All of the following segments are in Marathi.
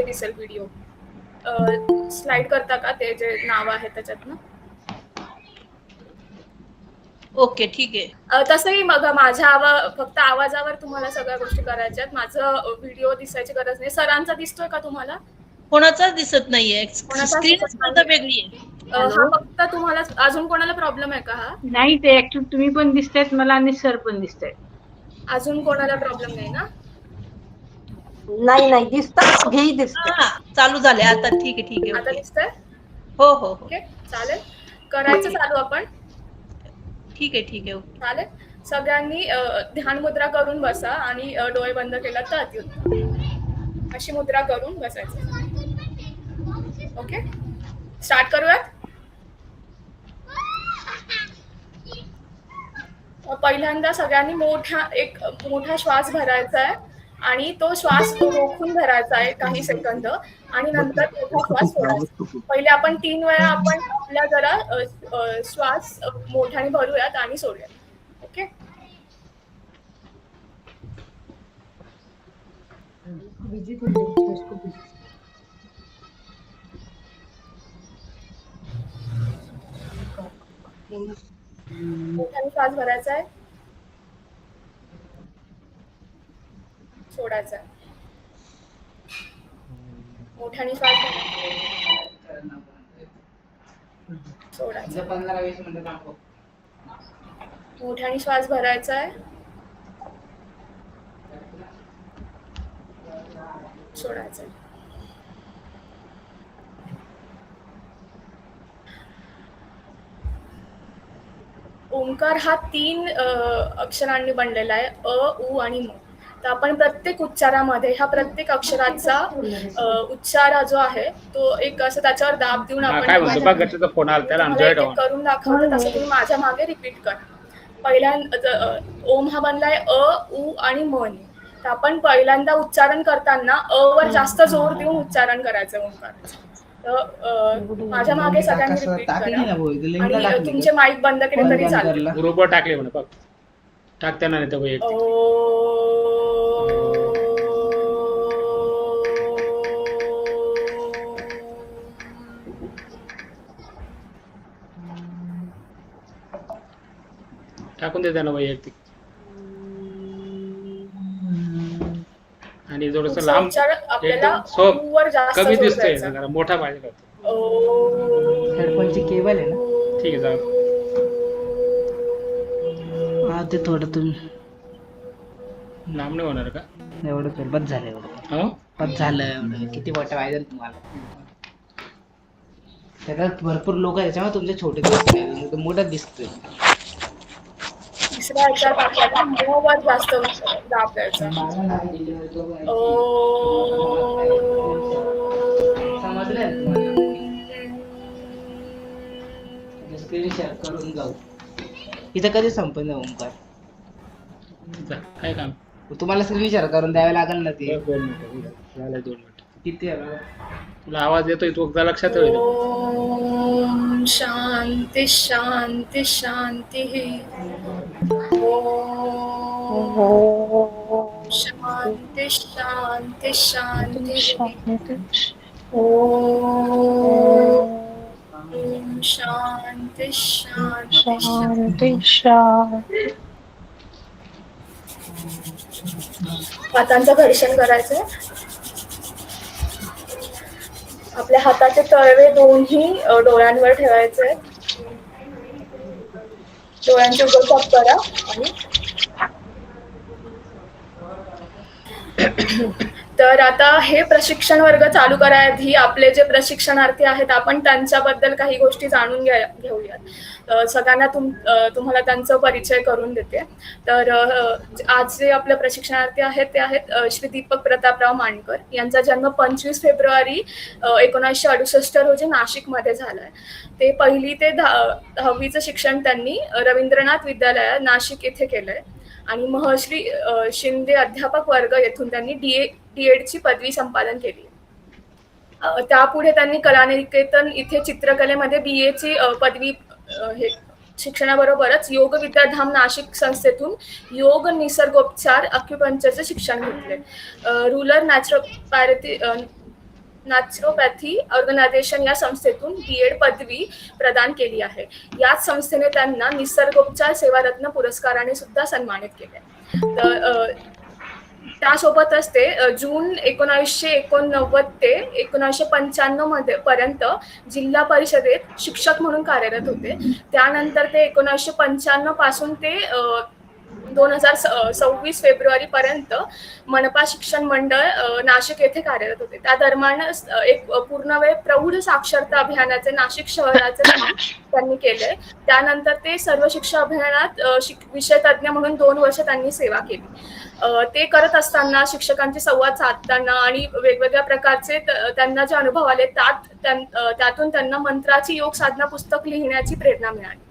दिसेल व्हिडिओ. स्लाइड करता का ते जे नाव आहे त्याच्यातनं? ओके, ठीक आहे. तसंही मग माझ्या फक्त आवाजावर तुम्हाला सगळ्या गोष्टी करायच्या आहेत. माझं व्हिडिओ दिसायची गरज नाही. सरांचा दिसतोय का तुम्हाला? कोणाचाच दिसत नाहीये. कोणाचाच स्क्रीनच दिसत आता नाही. वेगळी आहे. हा फक्त तुम्हाला अजून कोणाला प्रॉब्लेम आहे का हा? नाही, ते ऍक्च्युअली तुम्ही पण दिसतायत मला आणि सर पण दिसतायत. अजून कोणाला प्रॉब्लेम नाही ना? नाही दिसतात, हेही दिसते. चालू झाले आता. ठीक आहे. आता ओके. दिसतंय? हो. ओके, चालेल. करायचं चालू आपण. ठीक आहे. ओके. चालेल. सगळ्यांनी ध्यान मुद्रा करून बसा आणि डोळे बंद केला तर अतिउत्तम. अशी मुद्रा करून बसायचं. ओके, स्टार्ट करूयात. पहिल्यांदा सगळ्यांनी मोठा श्वास भरायचा आहे आणि तो श्वास रोखून भरायचा आहे काही सेकंद आणि नंतर मोठा श्वास सोडायचा. पहिले आपण 3 वेळा आपण आपला जरा श्वास मोठ्याने भरूयात आणि सोडूयात. ओके. मोठ्याने श्वास भरायचा आहे, सोडायचा आहे. मोठ्याने श्वास सोडायचा. 15-20 मिनिटं थांबव. मोठ्याने श्वास भरायचा आहे, सोडायचा आहे. ओंकार हा 3 अक्षरांनी बनलेला आहे, अ, उ आणि म. तर आपण प्रत्येक उच्चारामध्ये ह्या प्रत्येक अक्षराचा उच्चार जो आहे तो एक असं त्याच्यावर दाब देऊन आपण फोन आला त्याला करून दाखवतो. तसं तुम्ही माझ्या मागे रिपीट करा. पहिल्यांदा ओम हा बनलाय अ, उ आणि म ने. तर आपण पहिल्यांदा उच्चारण करताना अ वर जास्त जोर देऊन उच्चारण करायचं ओंकाराचं. तर माझ्या मागे सगळ्यांनी रिपीट करा आणि तुमचे माईक बंद केले तरी चालेल. ग्रुपवर टाकले म्हणे बघ, टाकताना नाही तर वैयक्तिक. टाकून दे त्यांना वैयक्तिक. आणि थोडंसं लांब कमी दिसतंय, जरा मोठा पाहिजे. हेडफोनची केबल आहे ना? ठीक आहे, जाऊ. हा, ते थोडं तुम्ही लांब नाही होणार का? एवढं कर, बस झालं एवढं. बस झालं एवढं. किती मोठं पाहिजे तुम्हाला? त्याच्यात भरपूर लोक आहे त्याच्यामुळे तुमचे छोटे दिसत मोठं दिसतोय. तिसऱ्या ह्याच्यात आपल्याला म वर जास्त दाब द्यायचा. स्क्रीन शेअर करून जाऊ. इथं कधी संपन्न ओंकार? काय काम? तुम्हाला स्क्रीन शेअर करून द्यावे लागेल ना ते. 2 मिनिटं. 2 मिनिटं. किती आहे? तुला आवाज येतोय तो एकदा लक्षात ठेव. ओम शांती शांती शांती. ओम शांती शांती शांती. ओम शांती शांती शांती. हातांचं घर्षण करायचं. आपल्या हाताचे तळवे दोन्ही डोळ्यांवर ठेवायचे. डोळ्यांचे उघडझाप करा आणि तर आता हे प्रशिक्षण वर्ग चालू करायआधी आपले जे प्रशिक्षणार्थी आहेत आपण त्यांच्याबद्दल काही गोष्टी जाणून घेऊयात. सगळ्यांना तुम्हाला त्यांचा परिचय करून देते. तर आज जे आपले प्रशिक्षणार्थी आहेत ते आहेत श्री दीपक प्रतापराव माणकर. यांचा जन्म 25 फेब्रुवारी 1968 रोजी नाशिकमध्ये झालाय. ते 1ली ते 10वीचं शिक्षण त्यांनी रवींद्रनाथ विद्यालयात नाशिक येथे केलंय आणि महर्षी शिंदे अध्यापक वर्ग येथून त्यांनी DEdची पदवी संपादन केली. त्यापुढे त्यांनी कलानिकेतन इथे चित्रकलेमध्ये BAची पदवी शिक्षणाबरोबरच योग विद्याधाम नाशिक संस्थेतून योग निसर्गोपचार अक्युपंक्चरचे शिक्षण घेतले. रुरल नॅचरोपॅथी नॅचरोपॅथी ऑर्गनायझेशन या संस्थेतून B.Ed पदवी प्रदान केली आहे. याच संस्थेने त्यांना निसर्गोपचार सेवारत्न पुरस्काराने सुद्धा सन्मानित केले. तर त्यासोबतच ते जून 1989 ते 1995 पर्यंत जिल्हा परिषदेत शिक्षक म्हणून कार्यरत होते. त्यानंतर ते 1995 पासून ते 2026 फेब्रुवारी पर्यंत मनपा शिक्षण मंडळ नाशिक येथे कार्यरत होते. त्या दरम्यान एक पूर्णवेळ प्रौढ साक्षरता अभियानाचे नाशिक शहराचे काम त्यांनी केले. त्यानंतर ते सर्व शिक्षा अभियानात विषय तज्ज्ञ म्हणून 2 वर्ष त्यांनी सेवा केली. ते करत असताना शिक्षकांचे संवाद साधताना आणि वेगवेगळ्या प्रकारचे त्यांना जे अनुभव आले त्यातून त्यांना मंत्राची योग साधना पुस्तक लिहिण्याची प्रेरणा मिळाली.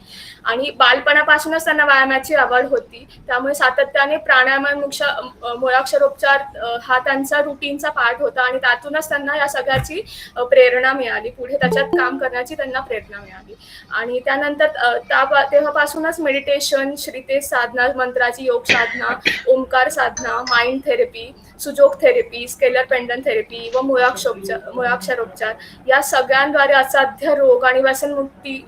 आणि बालपणापासूनच त्यांना व्यायामाची आवड होती, त्यामुळे सातत्याने प्राणायाम मुळाक्षरोपचार हा त्यांचा रुटीनचा पार्ट होता आणि त्यातूनच त्यांना या सगळ्याची प्रेरणा मिळाली. पुढे त्याच्यात काम करण्याची त्यांना प्रेरणा मिळाली. आणि त्यानंतर तेव्हापासूनच मेडिटेशन, श्रीतेज साधना, मंत्राची योग साधना, ओंकार साधना, माइंड थेरपी, सुजोग थेरपी, स्केलर पेंडन थेरपी व मुळाक्षरोपचार या सगळ्यांद्वारे असाध्य रोग आणि व्यसनमुक्ती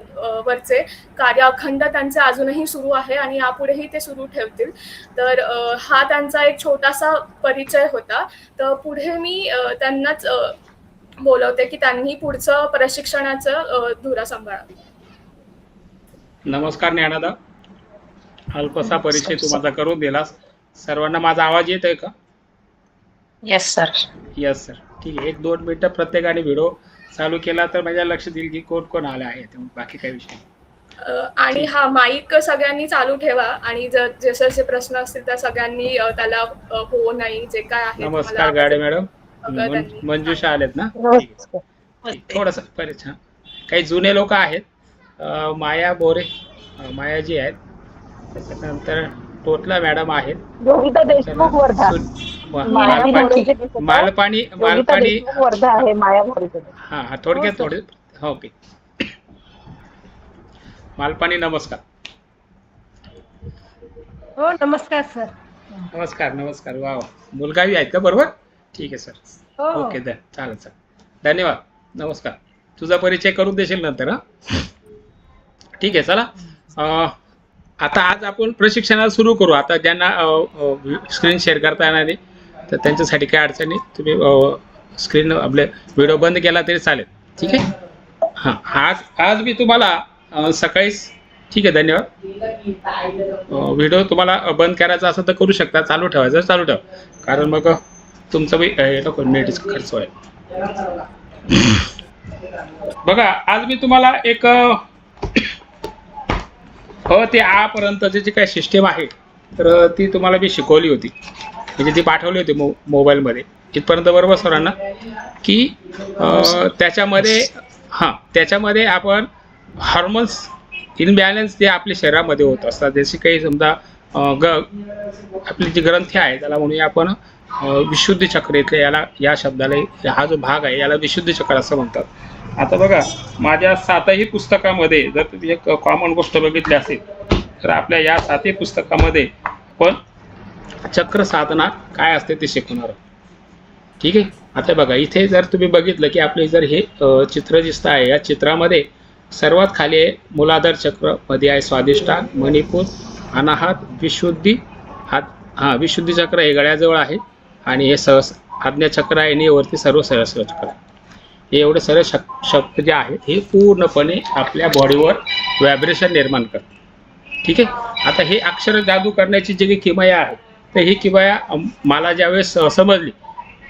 वरचे कार्य अखंड त्यांचे अजूनही सुरू आहे आणि यापुढेही ते सुरू ठेवतील. तर हा त्यांचा एक छोटासा परिचय होता. तर पुढे मी त्यांनाच बोलवते की त्यांनी पुढचं प्रशिक्षणाचं धुरा सांभाळावं. नमस्कार ज्ञानदा, अल्पसा परिचय तू माझा करून दिलास. सर्वांना माझा आवाज येतोय का? Yes sir. यस सर, ठीक आहे. 1-2 मिनिटं प्रत्येकाने व्हिडिओ चालू केला तर माझ्या लक्ष देईल की कोण कोण आले आहे. बाकी काही विषय आणि हा माईक सगळ्यांनी चालू ठेवा आणि जसे जसे प्रश्न असतील त्या सगळ्यांनी त्याला हो नाही जे काय आहे. नमस्कार गाडे मॅडम, मंजुषा आलेत ना? थोडस परिचय. काही जुने लोक आहेत, माया बोरे मायाजी आहेत, त्याच्यानंतर टोटला मॅडम आहेत, योगिता देशमुख वर्धा, मालपाणी वर्धा आहे, माया मोरे. हा थोडक्यात थोडे. ओके, मालपाणी नमस्कार. हो नमस्कार सर. नमस्कार नमस्कार. वा वा, मुलगावी आहेत का? बरोबर, ठीक आहे सर. हो ओके, चालेल सर, धन्यवाद. नमस्कार. तुझा परिचय करून देशील नंतर? हा, ठीक आहे. चला, आता आज आपण प्रशिक्षणाला सुरू करू. आता ज्यांना स्क्रीन शेअर करता येणार नाही तर त्यांच्यासाठी काय अडचण नाही, तुम्ही स्क्रीन आपले व्हिडिओ बंद केला तरी चालेल, ठीक आहे. हां, आज मी तुम्हाला सकाळीच, ठीक आहे, धन्यवाद. व्हिडिओ तुम्हाला बंद करायचा असेल तर करू शकता, चालू ठेवायचं चालू ठेवा, कारण मग तुमचं बी नेटचा खर्च होईल. बघा, आज मी तुम्हाला एक ते आपर्यंतची जी काही सिस्टीम आहे तर ती तुम्हाला मी शिकवली होती, म्हणजे ती पाठवली होती मोबाईलमध्ये. इथपर्यंत बरोबर सरांना? की त्याच्यामध्ये आपण हार्मोन्स इनबॅलन्स जे आपल्या शरीरामध्ये होत असतात, जसे काही समजा आपली जी ग्रंथी आहे त्याला म्हणूया आपण विशुद्धी चक्र, इथले याला, या शब्दाला, हा जो भाग आहे याला विशुद्धी चक्र असं म्हणतात. आता बघा, माझ्या 7ही पुस्तकामध्ये जर तुम्ही एक कॉमन गोष्ट बघितली असेल तर आपल्या या 7ही पुस्तकामध्ये पण चक्र साधना काय असते ते शिकवणार, ठीक आहे. आता बघा, इथे जर तुम्ही बघितलं की आपले जर हे चित्र दिसतं आहे, या चित्रामध्ये सर्वात खाली आहे मूलाधार चक्र, मध्ये आहे स्वादिष्ठान, मणिपूर, अनाहत, विशुद्धी. विशुद्धी चक्र हे गळ्याजवळ आहे आणि हे आज्ञाचक्र आहे आणि वरती सर्व सहस्र चक्र आहे. हे एवढे सर्व शब्द जे आहेत हे पूर्णपणे आपल्या बॉडीवर व्हायब्रेशन निर्माण करतात, ठीक आहे. आता हे अक्षर जादू करण्याची जी काही किमया आहे तर ही किमया मला ज्यावेळेस समजली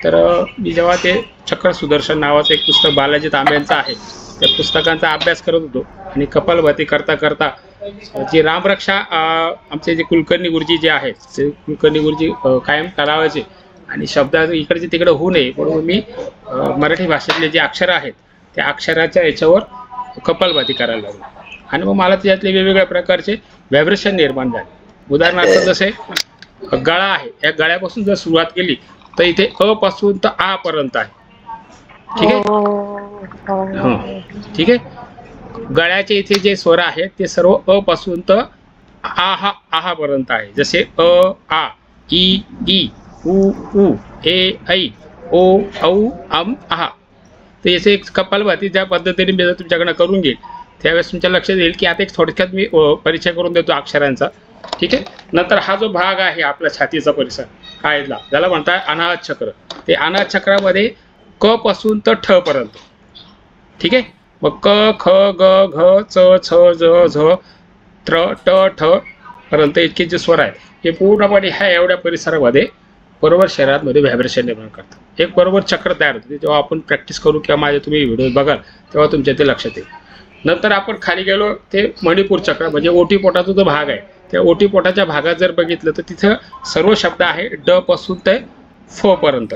तर मी जेव्हा ते चक्र सुदर्शन नावाचं एक पुस्तक बालाजी तांब्यांचं आहे त्या पुस्तकांचा अभ्यास करत होतो आणि कपालभाती करता करता जी रामरक्षा आमचे जे कुलकर्णी गुरुजी जे आहेत ते कुलकर्णी गुरुजी कायम करावायचे आणि शब्द इकडचे तिकडे होऊ नये म्हणून मी मराठी भाषेतले जे अक्षर आहेत त्या अक्षराच्या याच्यावर कपालभाती करायला लागलो आणि मग मला त्याच्यातले वेगवेगळ्या प्रकारचे व्हायब्रेशन निर्माण झाले. उदाहरणार्थ जसे गळा आहे, या गळ्यापासून जर सुरुवात केली तर इथे अ पासून तर आ पर्यंत आहे, ठीक आहे. ठीक आहे. गळ्याचे इथे जे स्वर आहेत ते सर्व अ पासून तर आहा पर्यंत आहे. जसे अ आ, ई ई, उ ऊ, ए ऐ, ओ औ, अम आहा. तर याचे एक कपालभाती ज्या पद्धतीने मी तुमच्याकडनं करून घेईल त्यावेळेस तुमच्या लक्षात येईल की आता एक थोडक्यात मी परिचय करून देतो अक्षरांचा. ठीक आहे. नंतर हा जो भाग आहे आपल्या छातीचा परिसर हा इथला ज्याला म्हणतात अनाहत चक्र. ते अनाहत चक्रामध्ये क पासून तर ठ पर्यंत. ठीक आहे. मग क ख ग घ च छ ज झ त्र ट ठ पर्यंत इतके जे स्वर आहेत हे पूर्णपणे ह्या एवढ्या परिसरामध्ये बरोबर शरीरामध्ये व्हायब्रेशन निर्माण करतात. एक बरोबर चक्र तयार होते. जेव्हा आपण प्रॅक्टिस करू किंवा माझे तुम्ही व्हिडिओ बघाल तेव्हा तुमच्या ते लक्षात येईल. नंतर आपण खाली गेलो ते मणिपूर चक्र म्हणजे ओटीपोटाचा जो भाग आहे त्या ओटीपोटाच्या भागात जर बघितलं तर तिथं सर्व शब्द आहे ड पासून ते फ पर्यंत.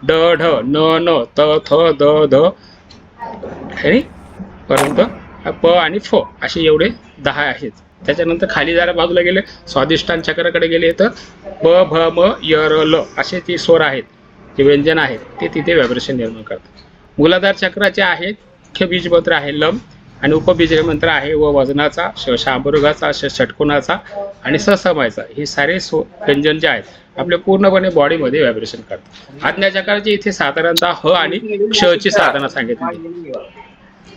ड ढ न न त थ द ध आणि पर्यंत प आणि फ असे एवढे 10 आहेत. त्याच्यानंतर खाली जरा बाजूला गेले स्वादिष्टान चक्राकडे गेले तर ब भ म य र ल असे ते स्वर आहेत जे व्यंजन आहेत ते तिथे व्हायब्रेशन निर्माण करतात. मूलाधार चक्राचे आहेत मुख्य बीज मंत्र आहे लम आणि उपबीज मंत्र आहे व वजनाचा शांभृगाचा षटकोनाचा आणि ससमयचा. हे सारे व्यंजन जे आहेत आपल्या पूर्णपणे बॉडीमध्ये व्हायब्रेशन करतात. आज्ञा चक्राचे इथे साधारणतः ह आणि क्षची साधना सांगितली.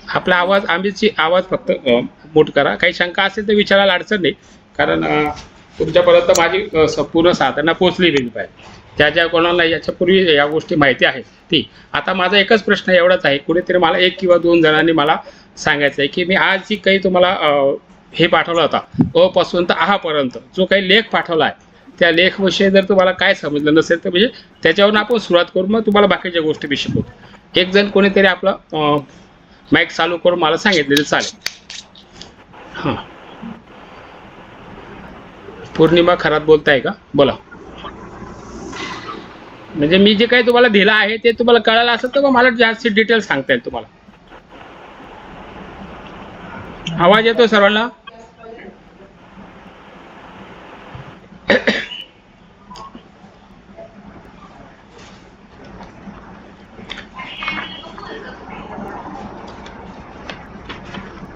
आपला आवाज आवाज फक्त मोठ करा. काही शंका असेल तर विचारायला अडचण नाही कारण तुमच्यापर्यंत माझी संपूर्ण साधना पोहोचली पाहिजे. ज्या कोणाला याच्यापूर्वी या गोष्टी माहिती आहेत ती. आता माझा एकच प्रश्न एवढाच आहे कुणीतरी मला 1 किंवा 2 जणांनी मला सांगायचं आहे की मी आज जी काही तुम्हाला हे पाठवला होता अ पासून तर आहा पर्यंत जो काही लेख पाठवला आहे त्या लेखविषयी जर तुम्हाला काय समजलं नसेल तर म्हणजे त्याच्यावरून आपण सुरुवात करू मग तुम्हाला बाकीच्या गोष्टी मी शिकवतो. एक जण कोणीतरी आपलं माईक चालू करून मला सांगितलेलं चालेल. हां पौर्णिमा खरात बोलताय का बोला. म्हणजे मी जे काही तुम्हाला दिलं आहे ते तुम्हाला कळालं असेल तर मग मला जास्त डिटेल सांगता येईल तुम्हाला. आवाज येतो सर्वांना.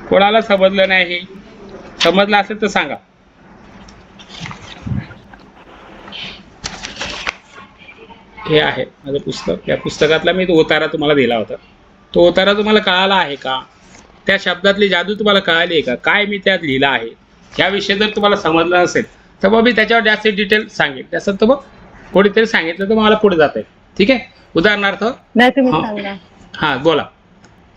कोणाला समजलं नाही समजलं असेल तर सांगा. हे आहे माझं पुस्तक. या पुस्तकातला मी तो उतारा तुम्हाला दिला होता. तो उतारा तुम्हाला कळाला आहे का. त्या शब्दातली जादू तुम्हाला कळाली आहे का काय मी त्यात लिहिलं आहे याविषयी जर तुम्हाला समजलं नसेल तर मग मी त्याच्यावर जास्त डिटेल सांगेल. त्याचं तर मग कोणीतरी सांगितलं तर मला पुढे जाता येईल. ठीक आहे. उदाहरणार्थ हां बोला.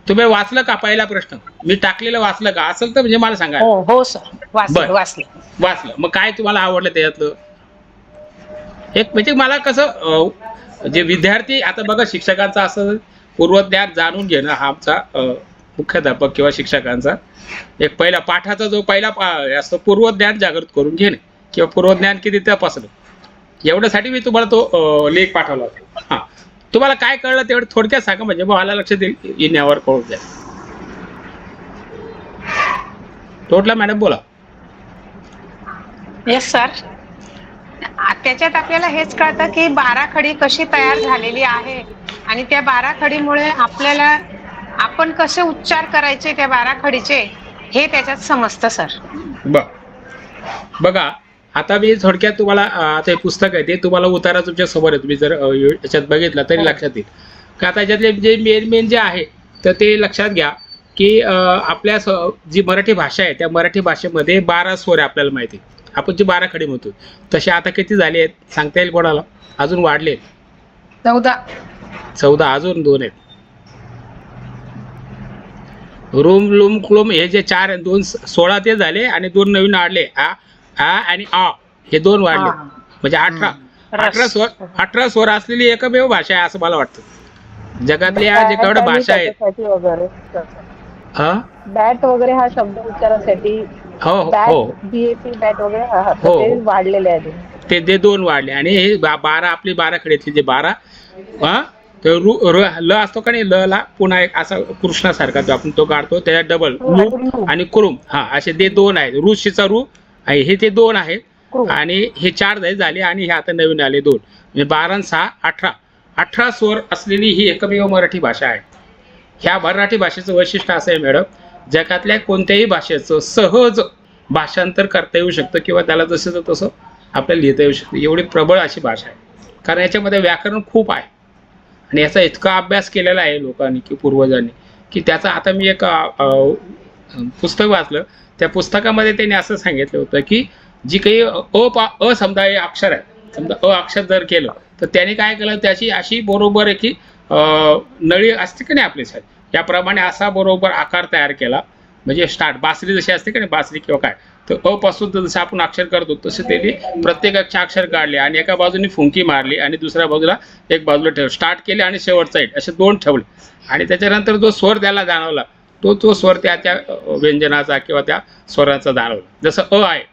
तुम्ही वाचलं का पहिला प्रश्न मी टाकलेलं वाचलं का असेल तर म्हणजे मला सांगा. हो सर वाचलं. मग काय तुम्हाला आवडलं त्याच्यातलं. एक म्हणजे मला कसं जे विद्यार्थी आता बघा शिक्षकांचा असं पूर्वज्ञान जाणून घेणं हा आमचा मुख्याध्यापक किंवा शिक्षकांचा एक पहिला पाठाचा जो पहिला असतो पूर्वज्ञान जागृत करून घेणे किंवा पूर्वज्ञान किती तपासणं एवढ्यासाठी मी तुम्हाला तो लेख पाठवला होता. हां तुम्हाला काय कळलं तेवढं थोडक्यात सांगा म्हणजे मला लक्षात येईल यावर कळून जाईल. टोटला मॅडम बोला. Yes sir. त्याच्यात आपल्याला हेच कळतं की 12 खडी कशी तयार झालेली आहे आणि त्या 12 खडीमुळे आपल्याला आपण कसे उच्चार करायचे त्या 12 खडीचे हे त्याच्यात समजतं सर. बघा आता मी थोडक्यात तुम्हाला आता हे पुस्तक आहे ते तुम्हाला उतारा तुमच्या समोर आहे. तुम्ही जर याच्यात बघितलं तरी लक्षात येईल का त्याच्यातले जे मेन जे आहे तर ते लक्षात घ्या की आपल्या जी मराठी भाषा आहे त्या मराठी भाषेमध्ये 12 स्वर आहे आपल्याला माहिती. आपण जी 12 खडी म्हणतो तसे आता किती झाले आहेत सांगता येईल कोणाला. अजून वाढले 14 अजून 2 आहेत. रूम लुम क्लुम हे जे 4 2 16 ते झाले आणि 2 नवीन वाढले आ आणि आ हे 2 वाढले म्हणजे 18 स्वर असलेली एकमेव भाषा आहे असं मला वाटतं जगातल्या जे केवढ्या भाषा आहेत. बॅट वगैरे हा शब्द उच्चारासाठी हो बॅट वगैरे वाढलेले आहेत ते 2 वाढले आणि हे 12 आपली 12 खडीतली जे 12 ल असतो का नाही ल ला पुन्हा एक असा कृष्णासारखा जो आपण तो काढतो त्याच्यात डबल रू आणि कुरुम हा असे ते 2 आहेत. ऋषीचा रू आहे हे ते 2 आहेत आणि हे 4 झाले आणि हे आता नवीन आले 2 म्हणजे 12 आणि 6 18 स्वर असलेली ही एकमेव मराठी भाषा आहे. ह्या मराठी भाषेचं वैशिष्ट्य असं आहे मॅडम जगातल्या कोणत्याही भाषेचं सहज भाषांतर करता येऊ शकतं किंवा त्याला जसं तसं आपल्याला लिहिता येऊ शकतं एवढी प्रबळ अशी भाषा आहे कारण याच्यामध्ये व्याकरण खूप आहे. आणि याचा इतका अभ्यास केलेला आहे लोकांनी की पूर्वजांनी की त्याचा आता मी एक पुस्तक वाचलं. त्या पुस्तकामध्ये त्यांनी असं सांगितलं होतं की जी काही अ समजा हे अक्षर आहे, समजा अ अक्षर जर केलं तर त्याने काय केलं, त्याची अशी बरोबर आहे की नळी असते की नाही आपली साईड याप्रमाणे असा बरोबर आकार तयार केला. म्हणजे स्टार्ट बासरी जशी असते की नाही, बासरी किंवा काय, तर अ पासून तर जसं आपण अक्षर करतो तसे त्यांनी प्रत्येकाचे अक्षर काढले आणि एका बाजूने फुंकी मारली आणि दुसऱ्या बाजूला एक बाजूला ठेवलं, स्टार्ट केले आणि शेवट साईड असे 2 ठेवले. आणि त्याच्यानंतर जो स्वर त्याला जाणवला तो स्वर त्या व्यंजनाचा किंवा त्या स्वराचा जाणवला. जसं अ आहे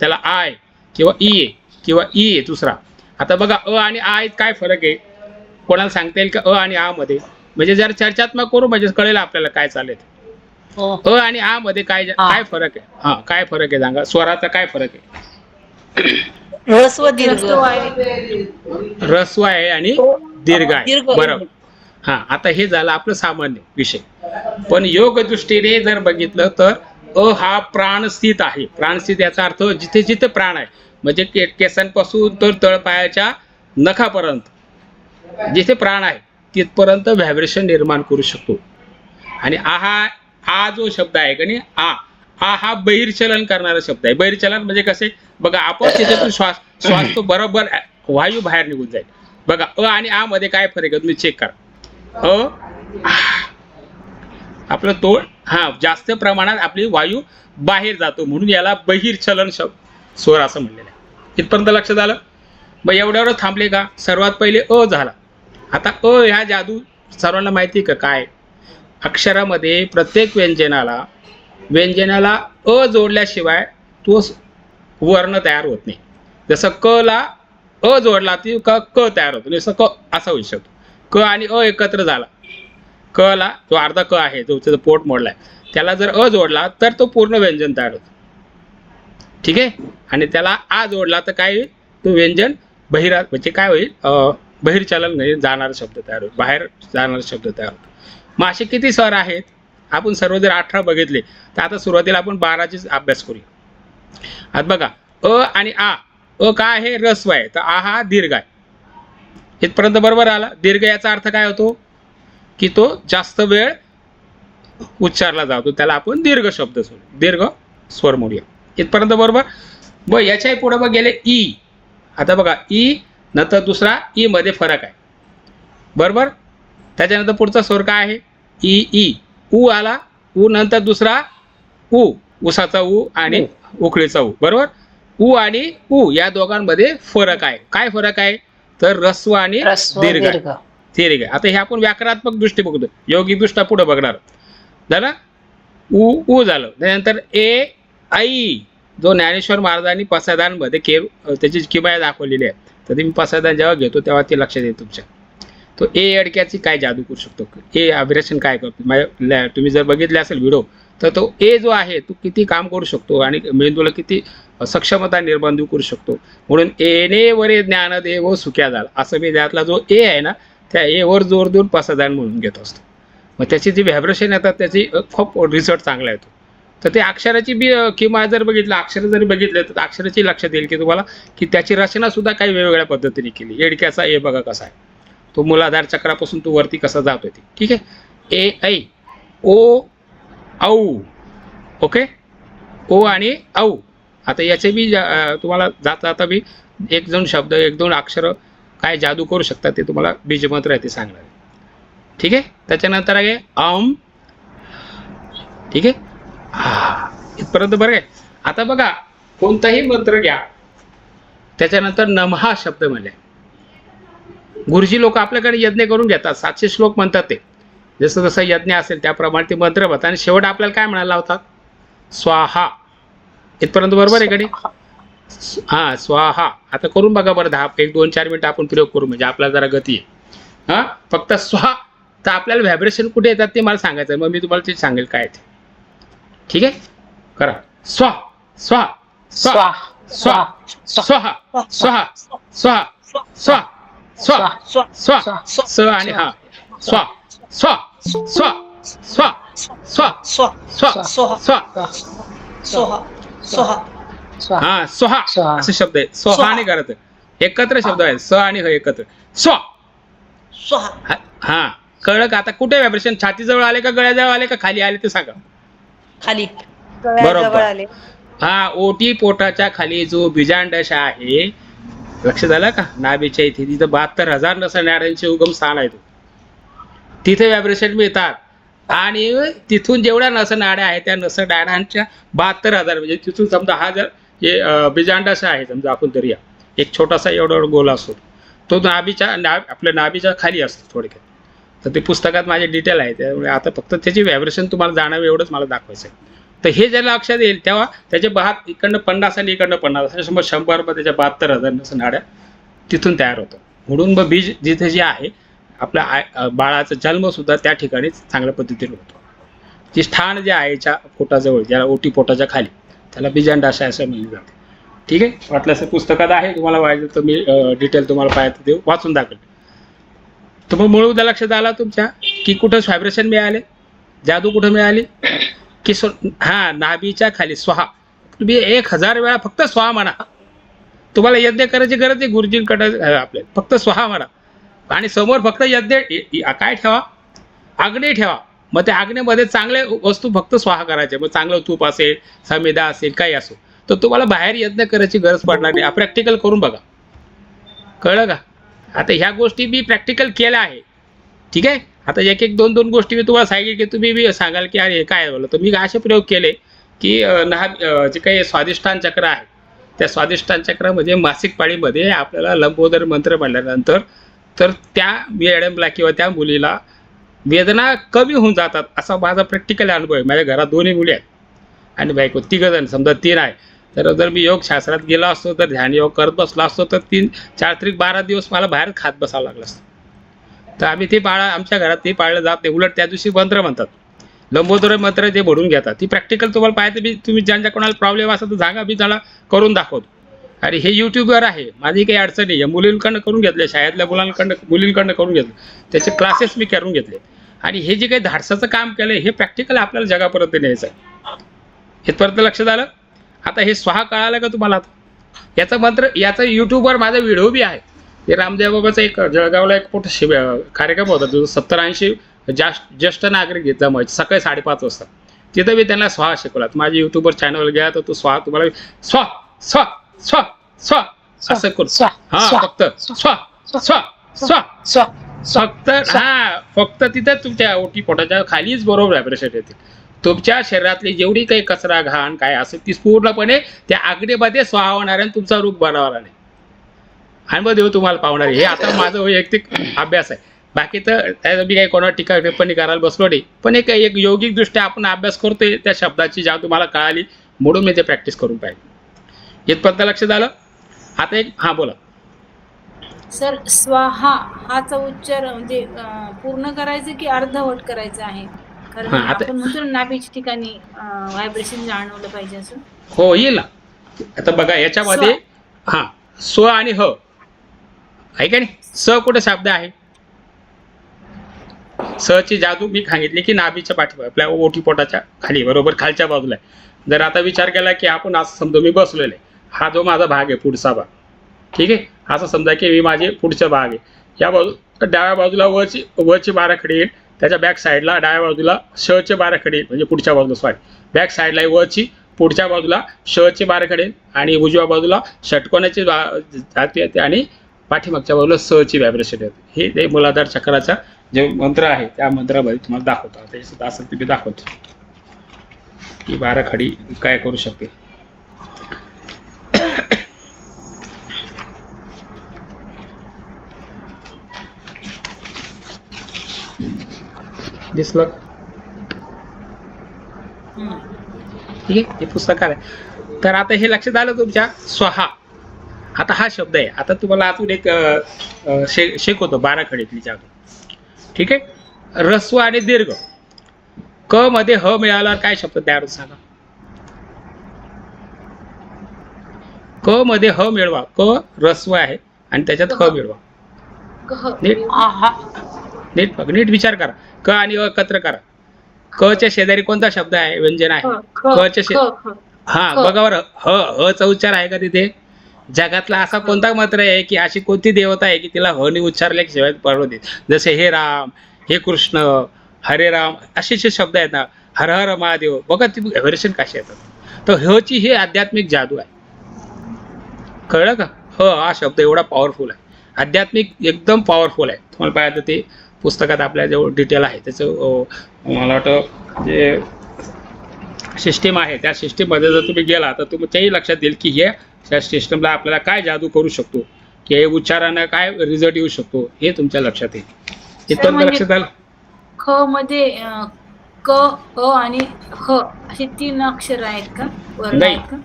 त्याला आ आहे किंवा ई आहे किंवा ई आहे दुसरा. आता बघा अ आणि आ काय फरक आहे, कोणाला सांगता येईल का अ आणि आ मध्ये? म्हणजे जर चर्चात्मक करू म्हणजे कळेल आपल्याला काय चालेल. अ आणि आ मध्ये काय फरक आहे? हा, काय फरक आहे सांगा, स्वराचा काय फरक आहे? ह्रस्व दीर्घ. ह्रस्व आहे आणि दीर्घ आहे, दीर्घ. बरोबर. हा, आता हे झालं आपलं सामान्य विषय. पण योग दृष्टीने जर बघितलं तर अ हा प्राणस्थित आहे. प्राणस्थित याचा अर्थ जिथे जिथे प्राण आहे, म्हणजे केसांपासून तर तळपायाच्या नखापर्यंत जिथे प्राण आहे तिथपर्यंत व्हायब्रेशन निर्माण करू शकतो. आणि आ जो शब्द आहे की नाही, आ हा बहिर्चलन करणारा शब्द आहे. बहिर्चलन म्हणजे कसे बघा, आपण त्याच्यातून श्वास तो बरोबर वायू बाहेर निघून जाईल. बघा अ आणि आ मध्ये काय फरक आहे तुम्ही चेक करा. आपलं तोंड जास्त प्रमाणात आपली वायू बाहेर जातो म्हणून याला बहिर्चलन स्वर असं म्हणलेलं आहे. इथपर्यंत लक्ष झालं? मग एवढ्यावर थांबले का? सर्वात पहिले अ झाला. आता अ ह्या जादू सर्वांना माहिती का काय? अक्षरामध्ये प्रत्येक व्यंजनाला अ जोडल्याशिवाय तो वर्ण तयार होत नाही. जसं क ला अ जोडला ती क तयार होतो, जसं क असा होऊ शकतो. क आणि अ एकत्र झाला, क ला जो अर्धा क आहे जो त्याचा पोट मोडलाय त्याला जर अ जोडला तर तो पूर्ण व्यंजन तयार होतो. ठीक आहे. आणि त्याला आ जोडला तर काय होईल, तो व्यंजन म्हणजे काय होईल, बहिर्चलन म्हणजे जाणारा शब्द तयार होईल, बाहेर जाणारा शब्द तयार होतो. मग असे किती स्वर आहेत? आपण सर्व जर 18 बघितले तर आता सुरुवातीला आपण 12चा अभ्यास करूया. आता बघा अ आणि आ. अ काय आहे? ह्रस्व आहे, तर आ हा दीर्घ आहे. इथपर्यंत बरोबर आला. दीर्घ याचा अर्थ काय होतो की तो जास्त वेळ उच्चारला जातो, त्याला आपण दीर्घ शब्द दीर्घ स्वर म्हणूया. इथपर्यंत बरोबर. ब याच्याही पुढे बघ गेले ई. आता बघा ई नंतर दुसरा ई मध्ये फरक आहे, बरोबर. त्याच्यानंतर पुढचा स्वर काय आहे? ई. उ आला, उ नंतर दुसरा उ, उसाचा उ आणि उकळीचा उ, बरोबर. उ आणि उ या दोघांमध्ये फरक आहे. काय फरक आहे? तर ह्रस्व आणि दीर्घ आहे. आता हे आपण व्याकरणात्मक दृष्टी बघतो, योगिक दृष्टा पुढे बघणार झालं. उ झालं. त्यानंतर ए आई जो ज्ञानेश्वर महाराजांनी पसायदानमध्ये त्याची किमया दाखवलेली आहे. तर तुम्ही पसायदान जेव्हा घेतो तेव्हा ते लक्षात येईल तुमच्या. तो ए अडक्याची काय जादू करू शकतो, ए अभिरक्षण काय करतो. तुम्ही जर बघितले असेल व्हिडिओ तर तो ए जो आहे तो किती काम करू शकतो आणि मेंदूला किती सक्षमता निर्माण करू शकतो. म्हणून एने वरे ज्ञानदेव सुख्या झाला असं मी त्यातला जो ए आहे ना त्या ए वर जोर देऊन पसायदान म्हणून घेत असतो. मग त्याची जी व्हायब्रेशन येतात त्याची खूप रिझल्ट चांगला येतो. तर ते अक्षराची किंवा जर बघितलं, अक्षर जरी बघितलं तर अक्षराची लक्षात येईल की तुम्हाला की त्याची रचना सुद्धा काही वेगवेगळ्या पद्धतीने केली. एडक्याचा ए बघा कसा आहे, तो मूलाधार चक्रापासून तो वरती कसा जातोय ते. ठीक आहे. ए ऐ ओ औ. ओके. ओ आणि औ. आता याचे बी तुम्हाला जाता बी 1-2 शब्द 1-2 अक्षर काय जादू करू शकतात ते तुम्हाला बीजमंत्र आहे ते सांगणार. ठीक आहे. त्याच्यानंतर आहे ठीक आहे. इथपर्यंत बरं आहे. आता बघा कोणताही मंत्र घ्या त्याच्यानंतर नमहा शब्द म्हणजे गुरुजी लोक आपल्याकडे यज्ञ करून घेतात, 700 श्लोक म्हणतात ते. जसं जसं यज्ञ असेल त्याप्रमाणे ते मंत्र म्हणतात आणि शेवट आपल्याला काय म्हणायला लावतात? स्वाहा. इथपर्यंत बरोबर आहे कडे? हा, स्वाहा. आता करून बघा बरं 1-2-4 मिनिटं आपण प्रयोग करू म्हणजे आपल्याला जरा गती आहे. हा, फक्त स्वाहा. तर आपल्याला व्हायब्रेशन कुठे येतात ते मला सांगायचं, मग मी तुम्हाला ते सांगेल काय ते. ठीक आहे. करा. स्वा स्वा स्वा स्वा स्वाहा स्वाहा स्वाहा स्वा स्वा स्वा स आणि हा स्वा स्वा स्वा स्वा स्वा स्वा स्वा हा स्वाहा असे शब्द आहे. स्वाहा आणि करत एकत्र शब्द आहे. स आणि ह एकत्र. स्वा स्वाहा. हा कळलं का? आता कुठे व्हायब्रेशन, छातीजवळ आले का गळ्याजवळ आले का खाली आले ते सांगा. खाली. गळ्याजवळ आले. हा ओटी पोटाच्या खाली जो बीजांडाशय आहे, लक्ष झालं का? नाभीच्या इथे तिथं 72,000 नसनाड्यांचे उगम स्थान आहे. तिथे व्हायब्रेशन मिळतात आणि तिथून जेवढ्या नसनाड्या आहेत त्या नसनाड्यांच्या 72,000 म्हणजे तिथून समजा हा जर हे बीजांडाशय आहे समजा, आपण तरी एक छोटासा एवढा गोल असतो, तो आपल्या नाभीच्या खाली असतो थोडक्यात. तर ते पुस्तकात माझे डिटेल आहे, त्यामुळे आता फक्त त्याची व्हायब्रेशन तुम्हाला जाणावं एवढंच मला दाखवायचं आहे. तर हे ज्या लक्षात येईल तेव्हा त्याचे इकडनं 50 आणि इकडनं 50 असे 100 त्याच्या 72,000 नसनाड्या तिथून तयार होतं. म्हणून मग बीज जिथे जे आहे आपल्या बाळाचा जन्म सुद्धा त्या ठिकाणी चांगल्या पद्धतीने होतो. जे स्थान जे आहे पोटाजवळ, ज्याला ओटी पोटाच्या खाली, त्याला बीजांडाशय असं म्हणलं जातं. ठीक आहे, वाटलं असं पुस्तकात आहे, तुम्हाला पाहिजे तर मी डिटेल तुम्हाला पाहिजे देऊ, वाचून दाखवेल. तर मग मूळ उद्या लक्षात आला तुमच्या की कुठं व्हायब्रेशन मिळाले, जादू कुठं मिळाली की नाभीच्या खाली स्वाहा. तुम्ही 1000 वेळा फक्त स्वाहा म्हणा. तुम्हाला यज्ञ करायची गरज आहे गुरुजींकडे आपल्याला, फक्त स्वाहा म्हणा. आणि समोर फक्त यज्ञ काय ठेवा, अग्नी ठेवा. मग त्या अग्नीमध्ये चांगले वस्तू फक्त स्वाहा करायचे. मग चांगलं तूप असेल, समिधा असेल, काही असो, तर तुम्हाला बाहेर यज्ञ करायची गरज पडणार नाही. प्रॅक्टिकल करून बघा, कळलं का? आता ह्या गोष्टी मी प्रॅक्टिकल केल्या आहे. ठीक आहे, आता एक 2 गोष्टी मी तुम्हाला सांगेल की तुम्ही बी सांगाल की अरे काय बोललं. तर मी असे प्रयोग केले की जे काही स्वादिष्ठान चक्र आहे, त्या स्वादिष्ठान चक्रामध्ये मासिक पाळीमध्ये आपल्याला लंबोदर मंत्र म्हणल्यानंतर तर त्या मॅडमला किंवा त्या मुलीला वेदना कमी होऊन जातात, असा माझा प्रॅक्टिकल अनुभव आहे. माझ्या घरात 2 मुली आहेत आणि बायको 3 जण, समजा 3 आहे. तर जर मी योग शास्त्रात गेलो असतो, तर ध्यान योग करत बसलो असतो, तर 3-4 तरी 12 दिवस मला बाहेर खात बसावं लागलं असतं. तर आम्ही ते आमच्या घरात ते पाळलं जात नाही. उलट त्या दिवशी मंत्र म्हणतात, लंबोदर मंत्र जे भरून घेतात. ती प्रॅक्टिकल तुम्हाला पाहिजे मी, तुम्ही ज्यांच्या कोणाला प्रॉब्लेम असेल तर सांगा, मी त्याला करून दाखवतो. आणि हे यूट्यूबवर आहे, माझी काही अडचण नाही आहे. मुलींकडनं करून घेतले, शाळेतल्या मुलींकडनं करून घेतलं, त्याचे क्लासेस मी करून घेतले. आणि हे जे काही धाडसाचं काम केलं हे प्रॅक्टिकल आपल्याला जगापर्यंत न्यायचं आहे. इथपर्यंत लक्षात आलं? आता हे स्वाहा कळालं का तुम्हाला? आता याचा मंत्र, याचा यूट्यूबवर माझा व्हिडिओ बी आहे. ते रामदेव बाबाचा एक जळगावला एक मोठा कार्यक्रम होता, जो 70-80 ज्येष्ठ नागरिक घेतला मग सकाळी 5:30 वाजता. तिथं मी त्यांना स्वाहा शिकवला. माझ्या यूट्यूबवर चॅनलवर गेला तर तो स्वाहा तुम्हाला स्वा स्वा स्वा स्वा असं करू. हा फक्त स्वा स्वा स्वा फक्त फक्त तिथं तुमच्या ओटी पोटाच्या खालीच बरोबर व्हायब्रेशन येतील. तुमच्या शरीरातली जेवढी काही कचरा घाण काय असेल ती पूर्णपणे त्या अग्नीमध्ये स्वाहा होणार आणि तुमचा रूप बनवणार नाही. आणि मग देव तुम्हाला पावणार. हे आता माझं वैयक्तिक अभ्यास आहे. बाकी तर मी काही कोणावर टीका टिप्पणी करायला बसलो नाही, पण एक योगिक दृष्ट्या आपण अभ्यास करतोय त्या शब्दाची, ज्या तुम्हाला कळाली म्हणून मी ते प्रॅक्टिस करून पाहिजे. इथपर्यंत लक्षात आलं? आता एक बोला सर. स्वाहा हाचा उच्चार म्हणजे पूर्ण करायचं की अर्धवट करायचं आहे? कारण आपण म्हणतो ना नाभीच्या ठिकाणी व्हायब्रेशन जाणवलं पाहिजे असं. हो, येईल ना. आता बघा याच्यामध्ये स्व आणि ह आहे का नाही? स कुठे शब्द आहे? स ची जादू मी सांगितली की नाभीच्या पाठी आपल्या ओटी पोटाच्या खाली बरोबर खालच्या बाजूला आहे. जर आता विचार केला की आपण असं समजा मी बसलेलो आहे, हा जो माझा भाग आहे पुढचा भाग, ठीक आहे, असं समजा की मी माझे पुढचा भाग आहे. या बाजू डाव्या बाजूला वची 12 खडी येईल, त्याच्या बॅक साईडला डाव्या बाजूला श चे 12 खडी येईल, म्हणजे पुढच्या बाजूला सॉरी बॅक साईडला वची, पुढच्या बाजूला श चे 12 खडी येईल आणि उजव्या बाजूला षटकोनाची जाती येते आणि पाठीमागच्या बाजूला स ची व्हायब्रेशन येते. हे ते मूलाधार चक्राचा जे मंत्र आहे त्या मंत्रामध्ये तुम्हाला दाखवतो. ते सुद्धा असं तुम्ही दाखवतो की 12 खडी काय करू शकते. दिसलं? ठीक आहे, हे पुस्तक आहे. तर आता हे लक्षात आलं तुमच्या स्वाहा. आता हा शब्द आहे. आता तुम्हाला अजून एक शिकवतो 12 खडीतली जादू. ठीक आहे, रस्व आणि दीर्घ. क मध्ये ह मिळाल्यावर काय शब्द तयार होतो सांगा? क मध्ये ह मिळवा. क रस्व आहे आणि त्याच्यात ह मिळवा. नीट विचार करा. क आणि अ एकत्र करा. क च्या शेजारी कोणता शब्द आहे? व्यंजन आहे. क च्या बघा बरं, ह चा उच्चार आहे का तिथे? जगातला असा कोणता मंत्र आहे की अशी कोणती देवता आहे की तिला हनी उच्चारल्याशिवाय पडू देत. जसे हे राम, हे कृष्ण, हरे राम असे जे शब्द आहेत ना, हर हर महादेव, बघा ती व्हेरिएशन कशी येतात. तर ह्याची ही आध्यात्मिक जादू आहे. कळलं का? हा शब्द एवढा पॉवरफुल आहे, आध्यात्मिक एकदम पॉवरफुल आहे. तुम्हाला पाहिजे ते पुस्तकात आपल्या जेवढं डिटेल आहे त्याचं मला वाटतं जे सिस्टीम आहे त्या सिस्टीममध्ये जर तुम्ही गेला तर तुमच्याही लक्षात येईल की हे त्या सिस्टमला आपल्याला काय जादू करू शकतो, की हे उच्चारानं काय रिझल्ट येऊ शकतो हे तुमच्या लक्षात येईल. इथपर्यंत म्हणजे लक्षात आलं? ख मध्ये क, अ आणि ह असे 3 अक्षर आहेत का? वर्ण नाही. आहेत का?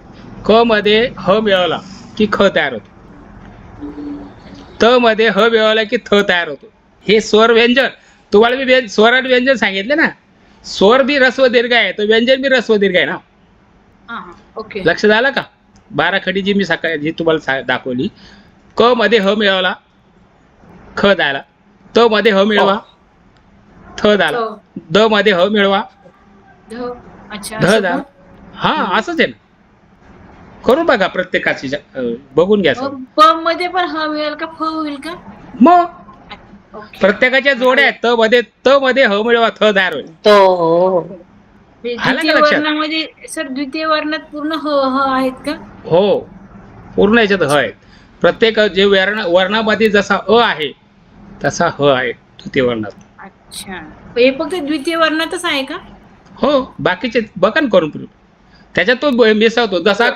क मध्ये ह मिळवला की ख तयार होतो. त मध्ये ह मिळवला की थ तयार होतो. हे स्वर व्यंजन तुम्हाला मी स्वर आणि व्यंजन सांगितले ना. स्वर बी रस्व दीर्घ आहे तर व्यंजन बी रस्व दीर्घ आहे ना. हा, ओके. लक्षात आलं का? 12 खडी जी मी सकाळी जी तुम्हाला दाखवली, क मध्ये ह मिळवला ख द्यायला, त मध्ये ह मिळवा थ झाला, द मध्ये ह मिळवा ध, अच्छा, ध असं झाला. का? हा असंच आहे ना. करून बघा प्रत्येकाची बघून घ्या सर. प मध्ये पण ह मिळेल का? फ होईल का? मग ओके. प्रत्येकाच्या जोड्या आहेत. त मध्ये ह मिळवा थ तयार होईल. तो हो. म्हणजे आलं का द्वितीय लक्षात? वर्णामध्ये सर द्वितीय वर्णात पूर्ण ह ह आहेत का? हो, पूर्ण याच्यात ह आहेत. प्रत्येक जे वर्णामध्ये जसा अ आहे तसा ह आहे द्वितीय वर्णात. अच्छा, हे फक्त द्वितीय वर्णातच आहे का? हो, बाकीचे बघा ना करून तुम्ही. त्याच्यात तो मिसळतो. जसा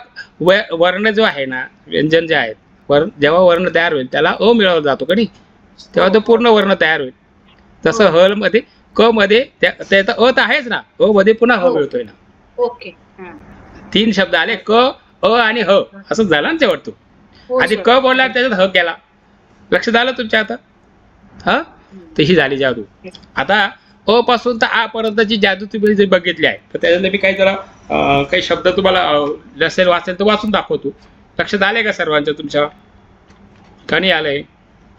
वर्ण जो आहे ना, व्यंजन जे आहेत, जेव्हा वर्ण तयार होईल त्याला अ मिळवला जातो का नाही, तेव्हा तो पूर्ण वर्ण तयार होईल. तसं ह मध्ये क मध्ये त्याचा अ तर आहेच ना, अ मध्ये पुन्हा ह मिळतोय ना. ओके. 3 शब्द आले, क, अ आणि ह असं झालं ना ते वाटतं. हो आधी सर. क बोलला त्याच्यात ह केला. लक्षात आलं तुमच्या आता? हा, तशी झाली जादू. आता अ पासून तर आ पर्यंतची जादू तुम्ही जे बघितली आहे, तर त्याच्यातले मी काही जरा काही शब्द तुम्हाला नसेल वाचेल तर वाचून दाखवतो. लक्षात आले का सर्वांच्या तुमच्या? का नाही आलंय?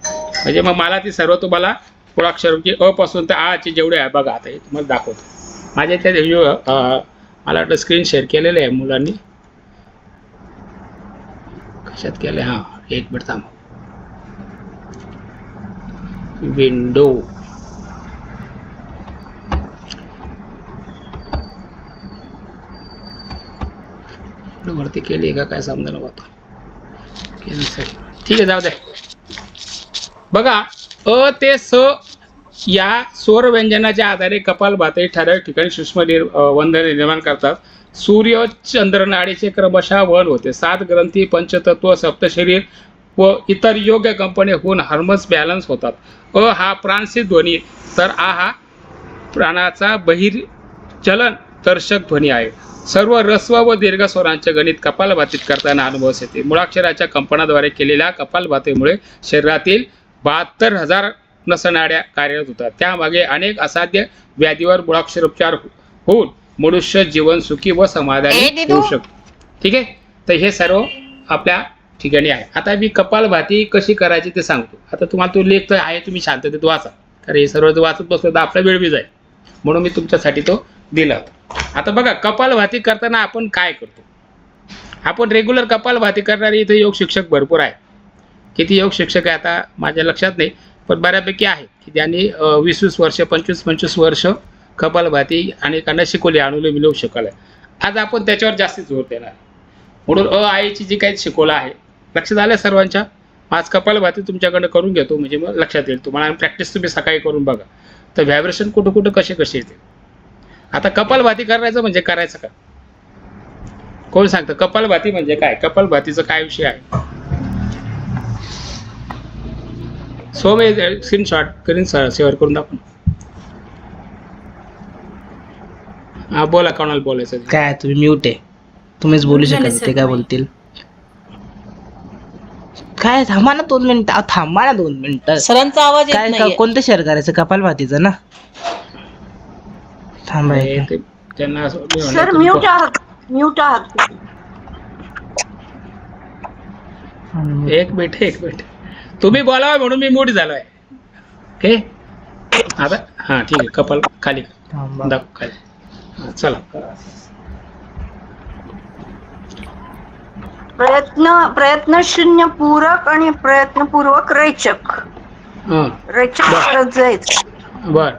म्हणजे मग मला ती सर्व तुम्हाला मुळाक्षर की अ पासून तर आ चे जेवढे आहे बघा, आता हे तुम्हाला दाखवतो. माझ्या त्या मला वाटतं स्क्रीन शेअर केलेलं आहे मुलांनी. कशात केलं? हां, एक मिनिट थांबा. विंडो वरती केली का काय समजा होतं. ठीक आहे, जाऊ दे. बघा, अ ते स या स्वर व्यंजनाच्या आधारे कपालभाती ठराविक ठिकाणी सूक्ष्म वंदने निर्माण करतात. सूर्य चंद्र नाडीचे क्रमशः वहन होते. 7 ग्रंथी, पंचतत्व, सप्तशरीर व इतर योग्य कंपने होऊन हार्मोन्स बॅलन्स होतात. अ हा प्राणसिद्ध ध्वनी तर आ हा प्राणाचा बहिर्चलन दर्शक ध्वनी आहे. सर्व ऱ्हस्व व दीर्घ स्वरांचे गणित कपालभातीत करताना अनुभवास येते. मुळाक्षराच्या कंपनाद्वारे केलेल्या कपालभातीमुळे शरीरातील 72,000 नसनाड्या कार्यरत होतात. त्यामागे अनेक असाध्य व्याधीवर मुळाक्षरोपचार होऊन मनुष्य जीवन सुखी व समाधानी होऊ शकतो. ठीक आहे, तर हे सर्व आपल्या ठिकाणी आहे. आता मी कपालभाती कशी करायची ते सांगतो. आता तुम्हाला तो लेख तर आहे, तुम्ही शांततेत वाचा, कारण हे सर्व जर वाचत बसलो तर आपला वेळ बी जाईल, म्हणून मी तुमच्यासाठी तो दिला. आता बघा, कपालभाती करताना आपण काय करतो? आपण रेग्युलर कपालभाती करणारे इथे योग शिक्षक भरपूर आहेत. किती योग शिक्षक आहे आता माझ्या लक्षात नाही, पण बऱ्यापैकी आहेत की त्यांनी 20-20 वर्ष, 25-25 वर्ष कपालभाती अनेकांना शिकवली, अनुलोम विलोम शिकवलं. आज आपण त्याच्यावर जास्त जोर देणार, म्हणून आईची जी काही शिकवलं आहे लक्षात आलं सर्वांच्या. आज कपालभाती तुमच्याकडे करून घेतो, म्हणजे मग लक्षात येईल तुम्हाला. प्रॅक्टिस तुम्ही सकाळी करून बघा, तर व्हायब्रेशन कुठं कुठं कसे कसे येते. आता कपालभाती करायचं म्हणजे करायचं का? कोण सांगतं कपालभाती म्हणजे काय? कपालभातीचा काय विषय आहे? मी स्क्रीनशॉट करीन शेअर करून दाखवून. हा, बोला, कोणाला बोलायचं? काय तुम्ही म्यूट आहे, तुम्हीच बोलू शकत, ते काय बोलतील? काय, थांबा ना 2 मिनिटं, थांबा ना 2 मिनिटं. सरांचा आवाज येत काय नाहीये. कोणतं शेअर करायचं? कपालभातीचं ना? थांबा एक. त्यांना सर म्यूट आहात. एक मिनिट तुम्ही बोलावं म्हणून मी मूड झालोय. ओके, आता हा ठीक आहे. कपाल खाली दाखव, खाली. चला. प्रयत्नशून्य पूरक आणि प्रयत्नपूर्वक रेचक. हं, रेचक करत जायचं. बर.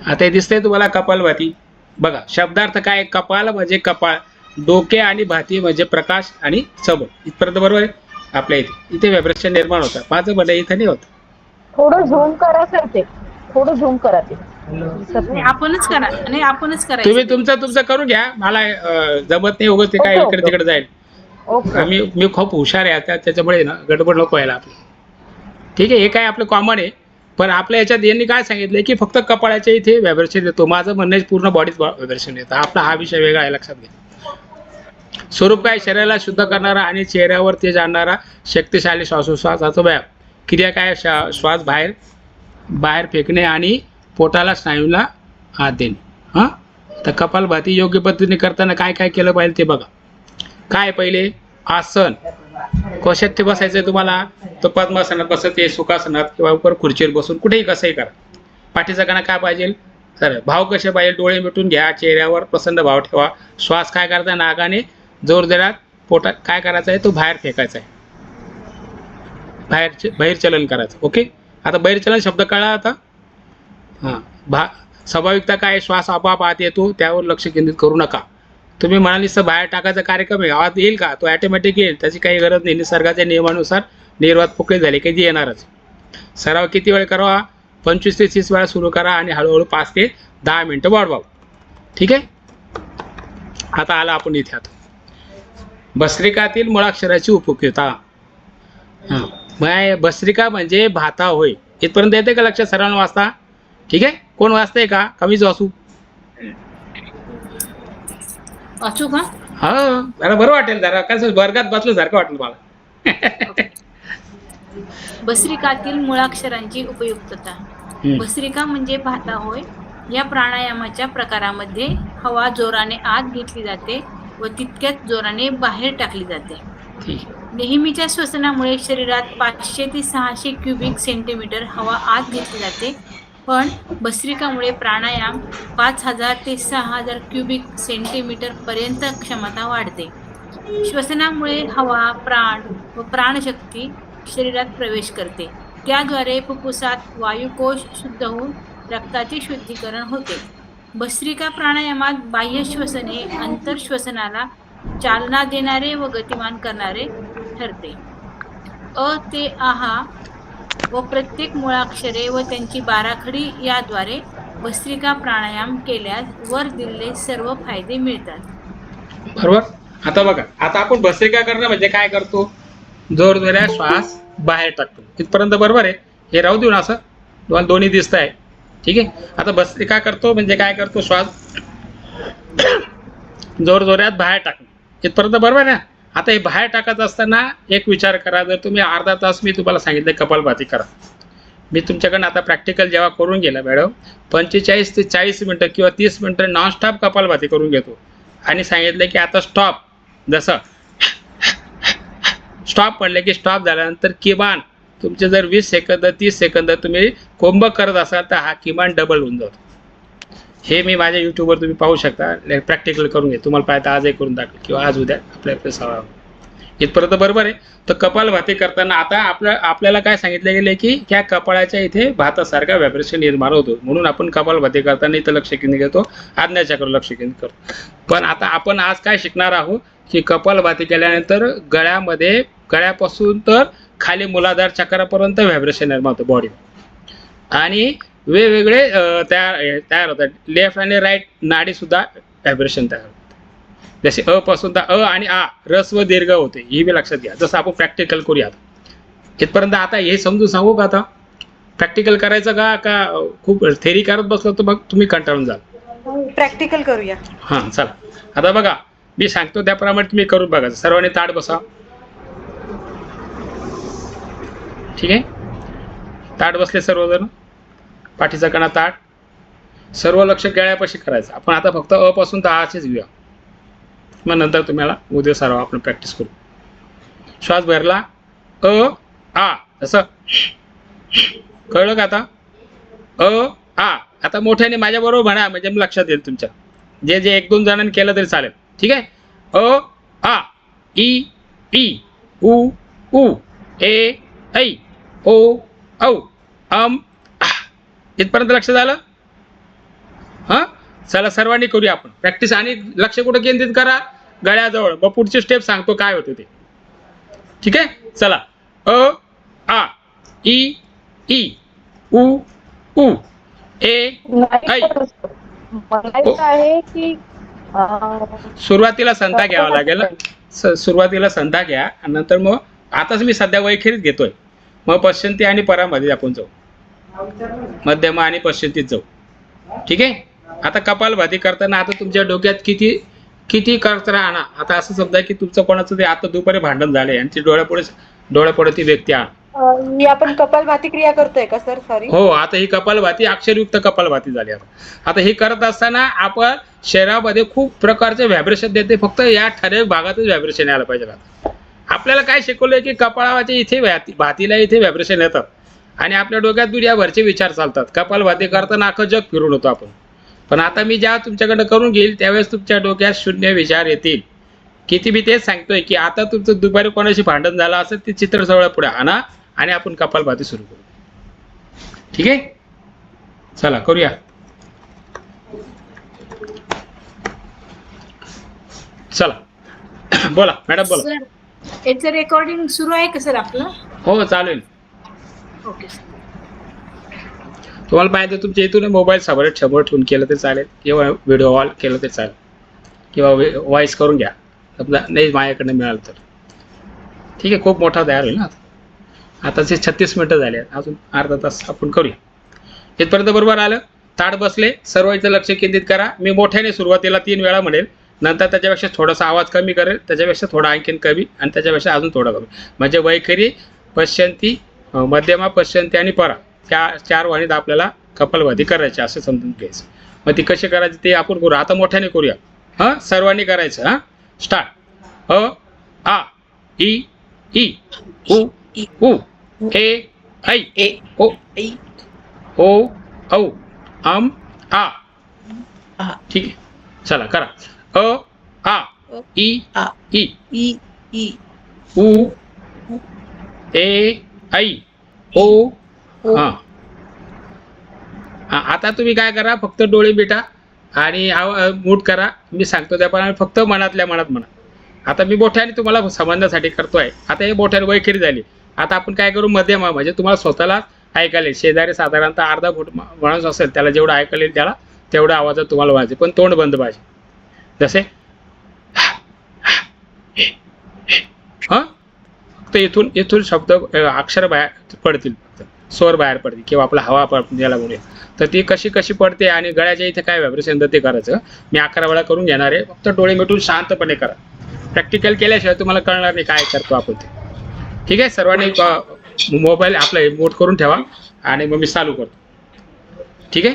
आता हे दिसतंय तुम्हाला कपालभाती. बघा शब्दार्थ काय, कपाल म्हणजे कपाळ, डोके आणि भाती म्हणजे प्रकाश आणि सबळ. इथपर्यंत बरोबर आहे. आपल्या इथे व्हायब्रेशन निर्माण होतं. माझं म्हणणं इथं नाही होत. थोडं झूम करा सर, ते थोडं झूम करा ते. नाही, आपणच करा, नाही आपणच करायचं. तुम्ही तुमचं करून घ्या. मला जमत नाही उगाच ते काय ओके, इकडे तिकडे जाईल. ओके. मी खूप हुशार आहे त्याच्यामुळे ना गडबड नको व्हायला आपली. ठीक आहे, हे काय आपलं कॉमन आहे. पण आपल्या याच्यात यांनी काय सांगितलंय की फक्त कपाळाच्या इथे व्हायब्रेशन येतो. माझं म्हणणं आहे पूर्ण बॉडीत व्हायब्रेशन येतं. आपला हा विषय वेगळा आहे, लक्षात घ्या. स्वरूप काय, शरीराला शुद्ध करणारा आणि चेहऱ्यावर तेज आणणारा शक्तिशाली श्वासोश्वासाचा व्यायाम. क्रिया काय, श्वास बाहेर फेकणे आणि पोटाला स्नायूला हात देणे. हां, तर कपालभाती योग्य पद्धतीने करताना काय काय केलं पाहिजे ते बघा. काय पहिले आसन, कशात ते बसायचं आहे तुम्हाला, तर पद्मासनात बसते, सुखासनात किंवा वर खुर्चीवर बसून कुठेही कसंही करा. पाठीचा कणा काय पाहिजे, तर भाव कसे पाहिजे, डोळे मिटून घ्या, चेहऱ्यावर प्रसन्न भाव ठेवा. श्वास काय करता, नाकाने जोरदारात, पोटात काय करायचं आहे तो बाहेर फेकायचा आहे, बहिर्चलन करायचं. ओके, आता बहिर्चलन शब्द कळला आता. हां, स्वाभाविकता काय, श्वास आपोआप आत येतो, त्यावर लक्ष केंद्रित करू नका. तुम्ही म्हणाली तर बाहेर टाकायचा कार्यक्रम आहे, आवाज येईल का, तो ॲटोमॅटिक येईल, त्याची काही गरज नाही. निसर्गाच्या नियमानुसार निर्वात पोकळी झाली की ती येणारच. सराव किती वेळ करावा, 25 ते 30 वेळा सुरू करा आणि हळूहळू 5 ते 10 मिनटं वाढवा. ठीक आहे. आता आला आपण इथे आता भस्त्रिकातील मुळाक्षराची उपयुक्तता. हां, भस्त्रिका म्हणजे भाता होय. इथपर्यंत येते का लक्षात सर्वांना वाचता? ठीक आहे, कोण वाचतंय का, कमीच वाचू? वाचू का? हा, जरा बरं वाटेल, जरा कसं वर्गात बसलं सारखं वाटेल मला. भस्त्रिकातील मुळाक्षरांची उपयुक्तता. भस्त्रिका म्हणजे भाता होय. या प्राणायामाच्या प्रकारामध्ये हवा जोराने आत घेतली जाते व तितक्याच जोराने बाहेर टाकली जाते. नेहमीच्या श्वसनामुळे शरीरात 500 ते 600 क्युबिक सेंटीमीटर हवा आत घेतली जाते, पण भस्त्रिकामुळे प्राणायाम 5000 ते 6000 क्युबिक सेंटीमीटर पर्यंत क्षमता वाढते. श्वसनामुळे हवा, प्राण व प्राणशक्ती शरीरात प्रवेश करते. त्याद्वारे फुफ्फुसात वायुकोश शुद्ध होऊन रक्ताचे शुद्धीकरण होते. भस्त्रिका प्राणायामात बाह्य श्वसने अंतर्श्वसनाला चालना देणारे व गतिमान करणारे ठरते. अ ते आहा व प्रत्येक मुळाक्षरे व त्यांची बाराखडी याद्वारे भस्त्रिका प्राणायाम केल्यास वर दिलेले सर्व फायदे मिळतात. बरोबर. आता बघा, आता आपण भस्त्रिका करणं म्हणजे काय करतो, जोरजोऱ्यात श्वास बाहेर टाकतो. इथपर्यंत बरोबर आहे. हे राहू देऊ ना, असं तुम्हाला दोन्ही दिसत आहे. ठीक आहे. आता भस्त्रिका करतो म्हणजे काय करतो, श्वास जोरजोऱ्यात बाहेर टाकणं. इथपर्यंत बरोबर आहे ना. आता हे बाहेर टाकत असताना एक विचार करा, जर तुम्ही अर्धा तास मी तुम्हाला सांगितलं कपालभाती करा, मी तुमच्याकडनं आता प्रॅक्टिकल जेव्हा करून गेला मॅडम, 45 ते 40 मिनटं किंवा 30 मिनटं नॉनस्टॉप कपालभाती करून घेतो आणि सांगितलं की आता स्टॉप, जसं स्टॉप म्हणलं की स्टॉप झाल्यानंतर किमान तुमचे जर 20 सेकंद 30 सेकंद तुम्ही कोंब करत असाल तर हा किमान डबल होऊन जातो. हे मी माझ्या यूट्यूबवर तुम्ही पाहू शकता. प्रॅक्टिकल करून घे, तुम्हाला पाहिजे आजही करून दाखवेल किंवा आज उद्या आपल्या सवाल. इथपर्यंत बरोबर आहे. तर कपालभाती करताना आता आपल्याला काय सांगितलं गेलं की त्या कपाळाच्या इथे भातासारखा व्हायब्रेशन निर्माण होतो, म्हणून आपण कपालभाती करताना इथं लक्ष केंद्रित करतो, आज्ञाचक्र लक्ष केंद्रित करतो. पण आता आपण आज काय शिकणार आहोत की कपालभाती केल्यानंतर गळ्यापासून तर खाली मूलाधार चक्रापर्यंत व्हायब्रेशन निर्माण होतं बॉडी, आणि वेगवेगळे तयार होतात. लेफ्ट आणि राईट नाडी सुद्धा व्हायब्रेशन तयार होतात. जसे अ पासून तर अ आणि आ रस्व दीर्घ होते, ही बी लक्षात घ्या. जसं आपण प्रॅक्टिकल करूया इथपर्यंत. आता हे समजून सांगू का, आता प्रॅक्टिकल करायचं का खूप थेरी करत बसलो तर मग तुम्ही कंटाळून जाल. प्रॅक्टिकल करूया. हां, चला. आता बघा, मी सांगतो त्याप्रमाणे तुम्ही करून बघा. सर्वांनी ताट बसा. ठीक आहे, ताट बसले सर्वजण, पाठीचा कणा ताट, सर्व लक्ष गळ्यापाशी करायचं. आपण आता फक्त अ पासून तर आचेच घेऊया, मग नंतर तुम्हाला उद्या सर्व आपण प्रॅक्टिस करू. श्वास भरला, अ आ, असं कळलं का? आता अ आ. आता मोठ्याने माझ्याबरोबर म्हणा, म्हणजे लक्षात येईल तुमच्या. जे 1-2 जणांनी केलं तरी चालेल. ठीक आहे. अ आ ई ई उ उ ए ऐ ओ औ इथपर्यंत लक्ष झालं? हां, चला सर्वांनी करूया आपण प्रॅक्टिस. आणि लक्ष कुठं केंद्रित करा? गळ्याजवळ. मग पुढची स्टेप सांगतो काय होते ते. ठीक आहे, चला. अ आ ई ई उ उ ए ऐ. म्हणायचं आहे की सुरुवातीला संथा घ्यावा लागेल ना. सुरुवातीला संथा घ्या आणि नंतर मग आताच मी सध्या वैखरीच घेतोय. मग पश्चिंती आणि परामध्ये आपण जाऊ, मध्यमा आणि पश्चिंतीत जाऊ. ठीक आहे. आता कपालभाती करताना आता तुमच्या डोक्यात किती किती करत राहणार. आता असं समजा की तुमचं कोणाचं ते आता दुपारी भांडण झाले आणि ती डोळ्यापुढे ती व्यक्ती आण. ही आपण कपालभाती क्रिया करतोय का सर? सॉरी. हो, आता ही कपालभाती अक्षरयुक्त कपालभाती झाली. आता ही करत असताना आपण शरीरामध्ये खूप प्रकारचे व्हायब्रेशन देते. फक्त या ठराविक भागातच व्हायब्रेशन यायला पाहिजे. आपल्याला काय शिकवलंय की कपाळाच्या इथे भातीला इथे व्हायब्रेशन येतात आणि आपल्या डोक्यात दुनियाभरचे विचार चालतात. कपालभाती करताना अख्खं जग फिरून होतो आपण. पण आता मी ज्या तुमच्याकडे करून घेईल त्यावेळेस तुमच्या डोक्यात शून्य विचार येतील. किती मी तेच सांगतोय की आता तुमचं दुपारी कोणाशी भांडण झालं असेल ते चित्र जवळ पुढे आणा आणि आपण कपालभाती सुरू करू. ठीक आहे, चला करूया. चला बोला मॅडम, बोला. सर याचं रेकॉर्डिंग सुरू आहे का सर आपलं? हो, चालेल. Okay sir. तुम्हाला पाहिजे तुमच्या इथून मोबाईल समोर ठेवून केलं तर चालेल किंवा व्हिडिओ कॉल केलं तर चालेल किंवा व्हॉइस करून घ्या. समजा नाही माझ्याकडनं मिळालं तर ठीक आहे. खूप मोठा तयार होईल ना. आताचे 36 मिनिटं झाले आहेत, अजून अर्धा तास आपण करूया. इथपर्यंत बरोबर आलं? ताट बसले, सर्व इथं लक्ष केंद्रित करा. मी मोठ्याने सुरुवातीला 3 वेळा म्हणेल, नंतर त्याच्यापेक्षा थोडासा आवाज कमी करेल, त्याच्यापेक्षा थोडा आणखीन कमी आणि त्याच्यापेक्षा अजून थोडा कमी. म्हणजे वैखरी, पश्चिंती, मध्यमा, पश्चिंती आणि परा त्या 4 वाणीत आपल्याला कपालभाती करायची असं समजून घ्यायचं. मग ती कशी करायची ते आपण करू. आता मोठ्याने करूया. हां, सर्वांनी करायचं. हां, स्टार्ट. अ आ ई ई उ उ ए ऐ ओ ओ औ आ. ठीक आहे, चला करा. अ आ ई ई ई ई उ ए ऐ ओ. हां, आता तुम्ही काय करा, फक्त डोळे मिटा आणि मूठ करा. मी सांगतो त्याप्रमाणे फक्त मनातल्या मनात म्हणा. आता मी मोठ्याने तुम्हाला समजण्यासाठी करतोय. आता हे मोठ्याने वैखरी झाली. आता आपण काय करू, मध्यमा म्हणजे तुम्हाला स्वतःला ऐकायला येईल. शेजारी साधारणतः अर्धा फूट माणूस असेल त्याला जेवढं ऐकायला येईल त्याला तेवढ्या आवाजात तुम्हाला वाजायचे, पण तोंड बंद पाहिजे. जसे हां, फक्त इथून शब्द अक्षर बाहेर पडतील, स्वर बाहेर पडतील किंवा आपला हवा याला म्हणूया. तर ती कशी पडते आणि गळ्याच्या इथे काय व्हायब्रेशन तर ते करायचं. मी 11 वेळा करून घेणार आहे. फक्त डोळे मिटून शांतपणे करा. प्रॅक्टिकल केल्याशिवाय तुम्हाला कळणार नाही काय करतो आपण ते. ठीक आहे, सर्वांनी मोबाईल आपला म्यूट करून ठेवा आणि मग मी चालू करतो. ठीक आहे.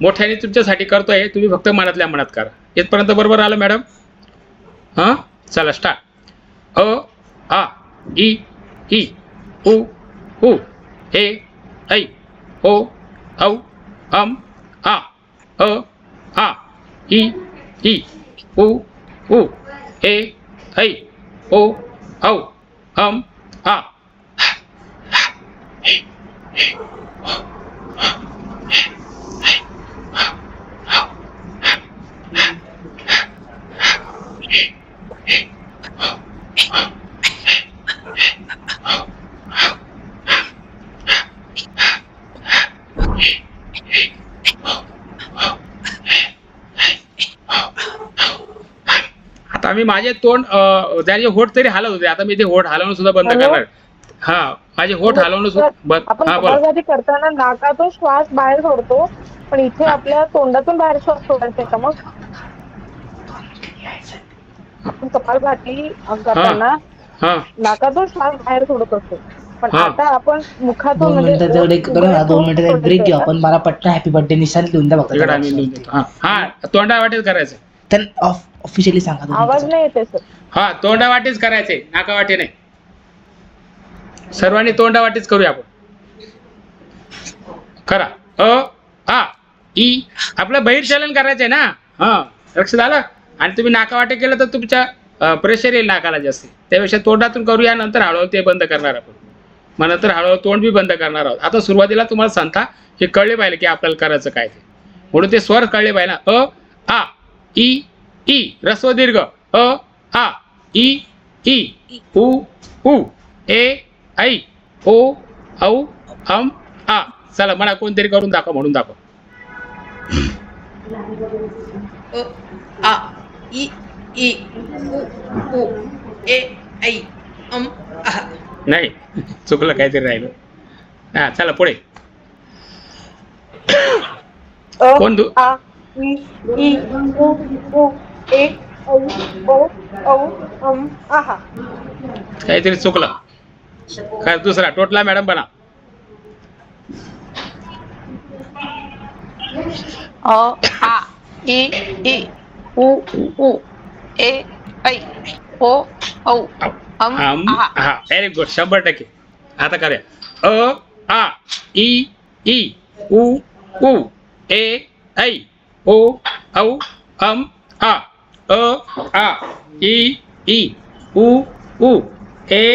मोठ्याने तुमच्यासाठी करतोय, तुम्ही फक्त मनातल्या मनात करा. इथपर्यंत बरोबर आलं मॅडम? हां, चला स्टार्ट. अ आ ई ई उ उ ए ऐ ओ औ आ आ ई ई उ उ ए ऐ ओ औ आ. आता मी माझे तोंड त्याचे होठ तरी हलत होते. आता मी ते होठ हलवणं सुद्धा बंद करणार. हा, माझे होठ हलवणं सुद्धा बंद. आपण हा, बोला. कपालभाती करताना नाकातून श्वास बाहेर सोडतो, पण इथे आपल्या तोंडातून बाहेर श्वास सोडायचा का? मग आपण कपालभाती करताना नाकातून श्वास बाहेर सोडत असतो, पण आता आपण मुखातून 2 मिनिटं तेवढे करू ना. 2 मिनिटं ब्रेक घेऊ आपण. मला पटकन हॅपी बर्थडे निशान लिहून द्या बघा. हा, तोंडा वाटेच करायचं. तर ऑफिशियली सांगा. आवाज नाही येते सर. हा, तोंडा वाटेच करायचे, नाका वाटे नाही. सर्वांनी तोंडा वाटेच करूया आपण. करा. अ आ ई आपलं बहिर चलन करायचंय ना. हा, लक्ष झालं? आणि तुम्ही नाकावाटे केलं तर तुमच्या प्रेशर येईल नाकाला जास्त. त्यापेक्षा तोंडातून करूया, नंतर हळूहळू ते बंद करणार आपण. मग नंतर हळूहळू तोंड बी बंद करणार आहोत. आता सुरुवातीला तुम्हाला सांगता हे कळले पाहिजे की आपल्याला करायचं काय ते, म्हणून ते स्वर कळले पाहिजे ना. अ आ ई ई ह्रस्व दीर्घ, अ आ ई ई उ उ ए ऐ ओ औ अम आ. चला म्हणा, कोणतरी करून दाखव, म्हणून दाखव. अ आ ई ई उ उ ए ऐ आ. नाही, चुकलं, काहीतरी राहिलं. हा चला पुढे. कोण दु आ ई ई उ उ ए ऐ ओ औ अम आहा. काहीतरी चुकलं. काय दुसरा टोटला मॅडम बना. अ आ ई ई उ उ ए ऐ ओ औ अम आहा. हा व्हेरी गुड, 100%. आता करूया. अ आ ई ई उ उ ए ऐ ओ औ अम आ. अ आ ई ई उ उ ए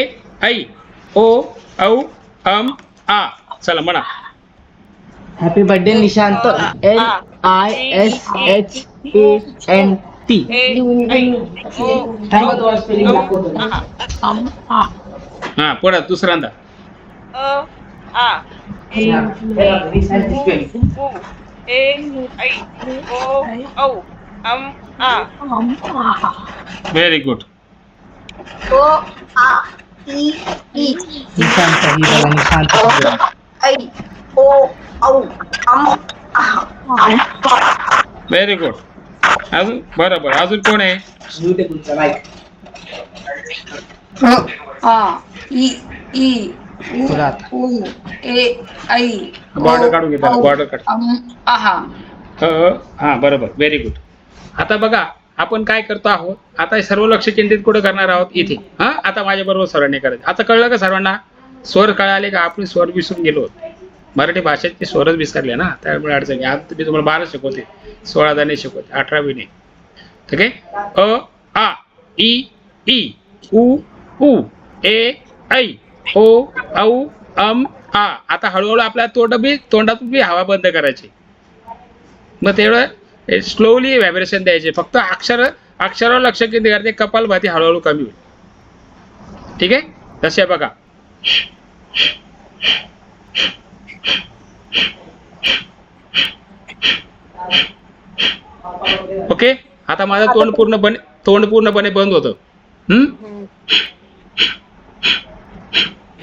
ऐ ओ औ अम आ. चला म्हणा. Happy birthday Nishant. LISHANT. थांबा, तुम्हाला स्पेलिंग दाखवतो. हा पुढे दुसऱ्यांदा. अ आ ई उ ए ऐ ओ औ अम आ. Very good. ओ आ ई ई निशांत, ही बघा निशांत. ऐ ओ औ अम आहा. Very good. अजून बरोबर. अजून कोण आहे? म्यूट आहे तुमचा माईक. आ ई ई उ तुला उ ए ऐ बॉर्डर काढून घेता, बॉर्डर काढ. अम आहा. हा बरोबर, व्हेरी गुड. आता बघा आपण काय करतो आहोत. आता हे सर्व लक्ष केंद्रित कुठे करणार आहोत? इथे. हा आता माझ्या बरोबर सर्वांनी करायचं. आता कळलं का सर्वांना? स्वर कळाले का? आपण स्वर विसरून गेलो. मराठी भाषेत ते स्वरच विसरले ना, त्यामुळे अडचणी. आज मी तुम्हाला 12 शिकवते, 16 नाही शिकवते, 18वी नाही. ठीक आहे. अ आ ई ई उ उ ए ऐ ओ औ अम आ. आता हळूहळू आपल्या तोंडातून बी हवा बंद करायची. मग तेवढं स्लोली व्हायब्रेशन द्यायचे. फक्त अक्षरावर लक्ष केंद्रित करते. कपालभाती हळूहळू कमी होईल. ठीक आहे. तसे बघा. ओके. आता माझं तोंड पूर्णपणे बंद होतं.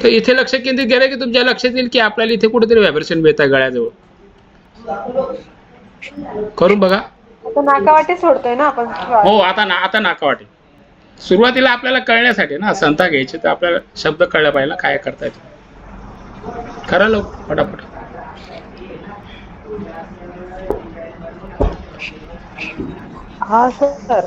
तर इथे लक्ष केंद्रित केलं की तुमच्या लक्षात येईल की आपल्याला इथे कुठेतरी व्हायब्रेशन मिळत आहे गळ्याजवळ. करून बघा. आता नाकावाटे सोडतोय ना आपण श्वास. हो, आता नाकावाटे. सुरुवातीला आपल्याला कळण्यासाठी ना संथा घ्यायची, तर आपल्याला शब्द कळला पाहिजे काय करता येतो. करा लोक फटाफट. हा सर,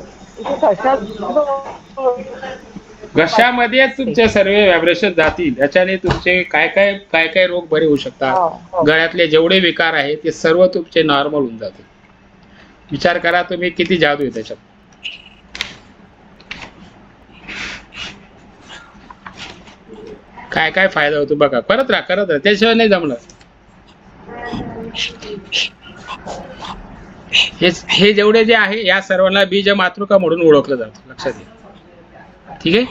घशामध्ये तुमचे सर्व व्हायब्रेशन जातील. याच्याने तुमचे काय रोग बरे होऊ शकतात. गळ्यातले जेवढे विकार आहेत ते सर्व तुमचे नॉर्मल होऊन जातील. विचार करा तुम्ही किती जादू आहे त्याच्यात. काय फायदा होतो बघा. करत राहा. त्याशिवाय नाही जमलं. हे जेवढे जे आहे या सर्वांना बीज मातृका म्हणून ओळखलं जातं. लक्षात घ्या. ठीक आहे.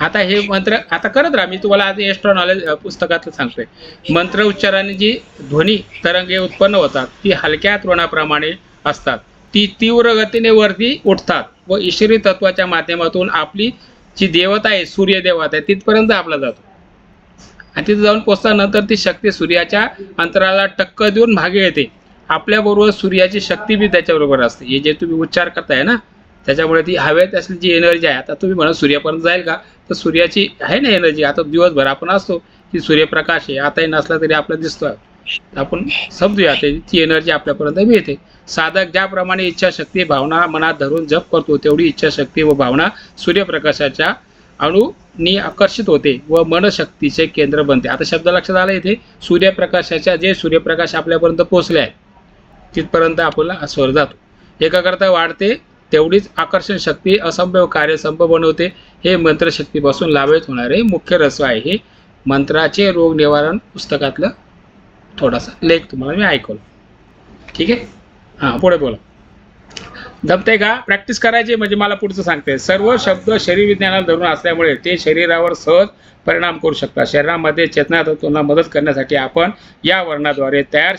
आता हे मंत्र आता करत राहा. मी तुम्हाला आज एक्स्ट्रा नॉलेज पुस्तकातलं सांगतोय. मंत्र उच्चाराने जी ध्वनी तरंगे उत्पन्न होतात ती हलक्या त्वरणाप्रमाणे असतात. ती तीव्र गतीने वरती उठतात व ईश्वरी तत्वाच्या माध्यमातून आपली जी देवता आहे, सूर्य देवता आहे, तिथपर्यंत आपला जातो. आणि तिथे जाऊन पोचल्यानंतर ती शक्ती सूर्याच्या अंतराला टक्कर देऊन मागे येते. आपल्याबरोबर सूर्याची शक्ती बी त्याच्याबरोबर असते. हे जे तुम्ही उच्चार करताय ना, त्याच्यामुळे ती हवेत असली जी एनर्जी आहे. आता तुम्ही म्हणा सूर्यापर्यंत जाईल का, तर सूर्याची आहे ना एनर्जी. आता दिवसभर आपण असतो ती सूर्यप्रकाश आहे. आताही नसला तरी आपल्याला दिसतोय. आपण समजूया ती एनर्जी आपल्यापर्यंत मिळते. साधक ज्याप्रमाणे इच्छाशक्ती भावना मनात धरून जप करतो, तेवढी इच्छाशक्ती व भावना सूर्यप्रकाशाच्या अणूंनी आकर्षित होते व मनशक्तीचे केंद्र बनते. आता शब्द लक्षात आला इथे. सूर्यप्रकाशाच्या जे सूर्यप्रकाश आपल्यापर्यंत पोहोचले आहे तिथपर्यंत आपल्याला स्वर जातो. एकाग्रता वाढते तेवढीच आकर्षण शक्ती असंभव कार्यसंभव बनवते. हे मंत्रशक्तीपासून लाभावित होणारे मुख्य रहस्य आहे. हे मंत्राचे रोग निवारण पुस्तकातलं थोडासा लेख तुम्हाला मी ऐकवलं. ठीक आहे. हां, पुढे बोला. जमते का? प्रॅक्टिस करायची म्हणजे मला पुढचं सांगते. सर्व शब्द शरीर विज्ञानाला धरून असल्यामुळे ते शरीरावर सहज परिणाम करू शकतात. शरीरामध्ये चेतना तत्वांना मदत करण्यासाठी आपण या वर्णाद्वारे तयार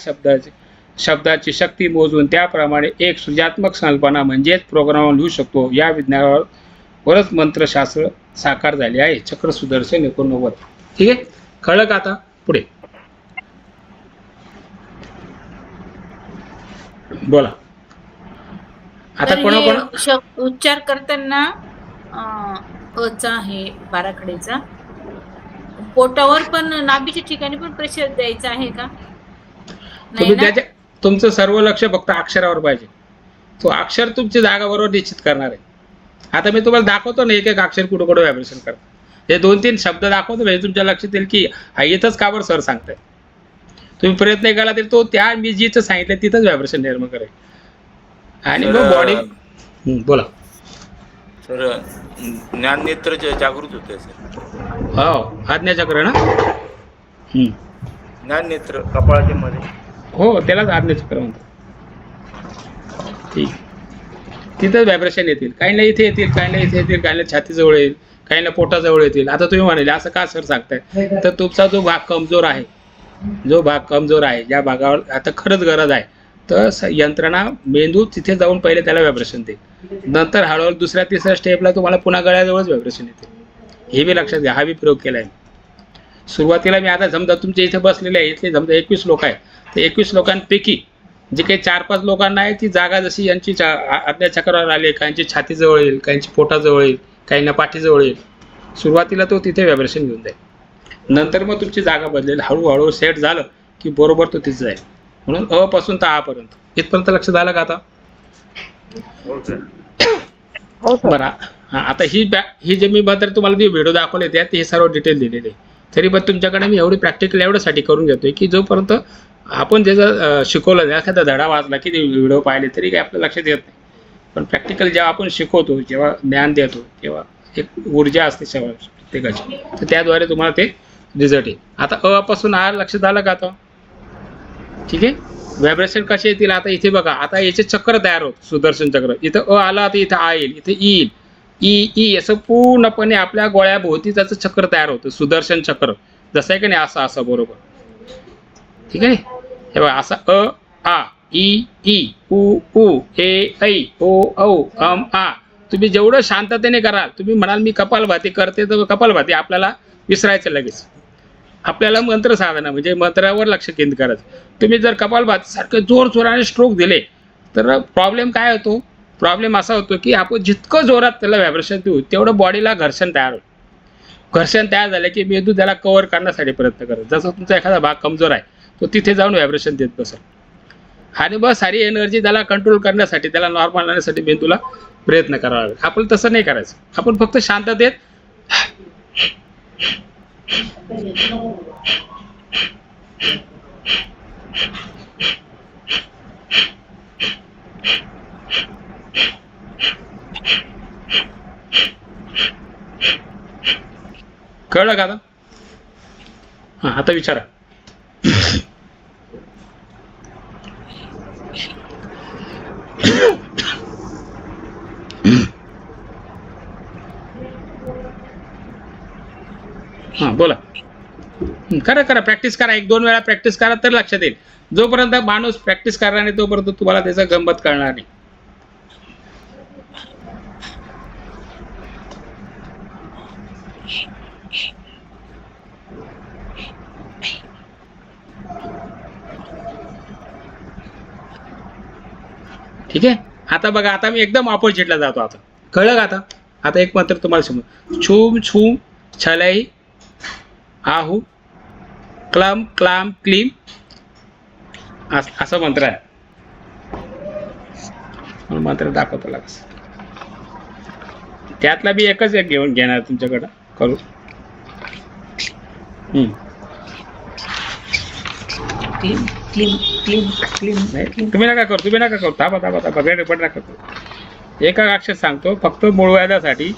शब्दाची शक्ती मोजून त्याप्रमाणे एक सृजनात्मक संकल्पना म्हणजेच प्रोग्राम लिहू शकतो. या विज्ञानावरच मंत्रशास्त्र साकार झाले आहे. चक्र सुदर्शन 89. ठीक आहे. कळलं का आता? पुढे बोला. आता कोणा उच्चार करताना अचा आहे बाराखडीचा, पोटावर पण नाभीच्या ठिकाणी पण प्रेशर द्यायचं आहे का? तुम्ही त्याच्या तुमचं सर्व लक्ष फक्त अक्षरावर पाहिजे. तो अक्षर तुमची जागा बरोबर निश्चित करणार आहे. आता मी तुम्हाला दाखवतो ना एक एक अक्षर कुठं कुठं व्हायब्रेशन करतात. हे 2-3 शब्द दाखवतो म्हणजे तुमच्या लक्षात येईल की हा इथंच का बरं सर सांगताय. तुम्ही प्रयत्न केला तरी तो त्या मी जिथं सांगितलं तिथंच व्हायब्रेशन निर्माण करेल. आणि मग बॉडी बोला सर. ज्ञान नेत्र जागृत होते सर. हो, आज्ञाचक्र ना. ज्ञान नेत्र कपाळाच्या मध्ये. हो, त्यालाच आज्ञाचक्र म्हणतात. ठीक. तिथंच व्हायब्रेशन येतील. काहींना इथे येतील, काहींना इथे येतील, काहींना छातीजवळ येईल, काहींना पोटाजवळ येतील. आता तुम्ही म्हणाले असं का सर सांगताय, तर तुमचा जो भाग कमजोर आहे, ज्या भागावर आता खरंच गरज आहे, तर यंत्रणा मेंदू तिथे जाऊन पहिले त्याला व्हायब्रेशन देईल. नंतर हळूहळू दुसऱ्या तिसऱ्या स्टेपला तुम्हाला पुन्हा गळ्याजवळच व्हायब्रेशन येते. हे बी लक्षात घ्या. हा बी प्रयोग केला आहे. सुरुवातीला मी आता समजा तुमच्या इथे बसलेले आहे, इथले समजा 21 लोक आहेत, तर 21 लोकांपैकी जे काही 4-5 लोकांना आहे ती जागा जशी यांची आज्ञाचक्रावर आली, काहींची छातीजवळ येईल, काहींची पोटाजवळ येईल, काहींना पाठीजवळ येईल. सुरुवातीला तो तिथे व्हायब्रेशन घेऊन जाईल. नंतर मग तुमची जागा बदलेल. हळूहळू सेट झालं की बरोबर तो तिथे जाईल. म्हणून अ पासून तर आ पर्यंत. इथपर्यंत लक्षात आलं का आता? बरं. हां, आता ही जे मी बद्दल तुम्हाला जे व्हिडिओ दाखवले त्यात हे सर्व डिटेल दिलेले आहे. तरी पण तुमच्याकडे मी एवढी प्रॅक्टिकल एवढ्यासाठी करून घेतोय की जोपर्यंत आपण ज्याचं शिकवलं, एखादा धडा वाचला की ते व्हिडिओ पाहिले तरी काही आपल्या लक्षात येत नाही. पण प्रॅक्टिकल जेव्हा आपण शिकवतो, जेव्हा ज्ञान देतो, तेव्हा एक ऊर्जा असते प्रत्येकाची, तर त्याद्वारे तुम्हाला ते रिझल्ट येईल. आता अ पासून आ लक्षात आलं का आता? ठीक आहे. व्हायब्रेशन कसे येतील आता इथे बघा. आता याचे चक्र तयार होत, सुदर्शन चक्र. इथं अ आला तर इथं आ येईल, इथे ई येईल, ई असं पूर्णपणे आपल्या गोळ्याभोवती त्याचं चक्र तयार होतं, सुदर्शन चक्र. जसं आहे की नाही, असं बरोबर. ठीक आहे. हे बघा, असं अ आ ई उ ए ऐ ओ औ अम आ. तुम्ही जेवढं शांततेने कराल, तुम्ही म्हणाल मी कपालभाती करते, तर कपालभाती आपल्याला विसरायचं लगेच. आपल्याला मंत्र साधना म्हणजे मंत्रावर लक्ष केंद्रित करायचं. तुम्ही जर कपालभातीसारखे जोराने स्ट्रोक दिले तर प्रॉब्लेम काय होतो? प्रॉब्लेम असा होतो की आपण जितकं जोरात त्याला व्हायब्रेशन देऊ तेवढं बॉडीला घर्षण तयार होतं. घर्षण तयार झालं की मेंदू त्याला कव्हर करण्यासाठी प्रयत्न करतो. जसं तुमचा एखादा भाग कमजोर आहे, तो तिथे जाऊन व्हायब्रेशन देत बसेल आणि बस सारी एनर्जी त्याला कंट्रोल करण्यासाठी, त्याला नॉर्मल आणण्यासाठी मेंदूला प्रयत्न करावा लागेल. आपण तसं नाही करायचं. आपण फक्त शांततेत कळलं का आता? हां, आता विचारा. हां, बोला. करा प्रॅक्टिस करा. 1-2 वेळा प्रॅक्टिस करा तर लक्षात येईल. जोपर्यंत माणूस प्रॅक्टिस करणार नाही तोपर्यंत तुम्हाला त्याचा गंमत कळणार नाही. ठीक आहे. आता बघा, आता मी एकदम ऑपोजिटला जातो. आता कळलं का? आता एक मंत्र तुम्हाला समज. छूम छूम छलई आहू क्लम क्लाम क्लीम असा मंत्र आहे. मंत्र दाखवतो लागस. त्यातला बी एकच एक घेणार तुमच्याकडं करू. क्लीम क्लीम क्लीम क्लीम. तुम्ही नका करू. थांबा. बघा रिपोर्ट नका करू. एका अक्षर सांगतो फक्त मूळव्याधासाठी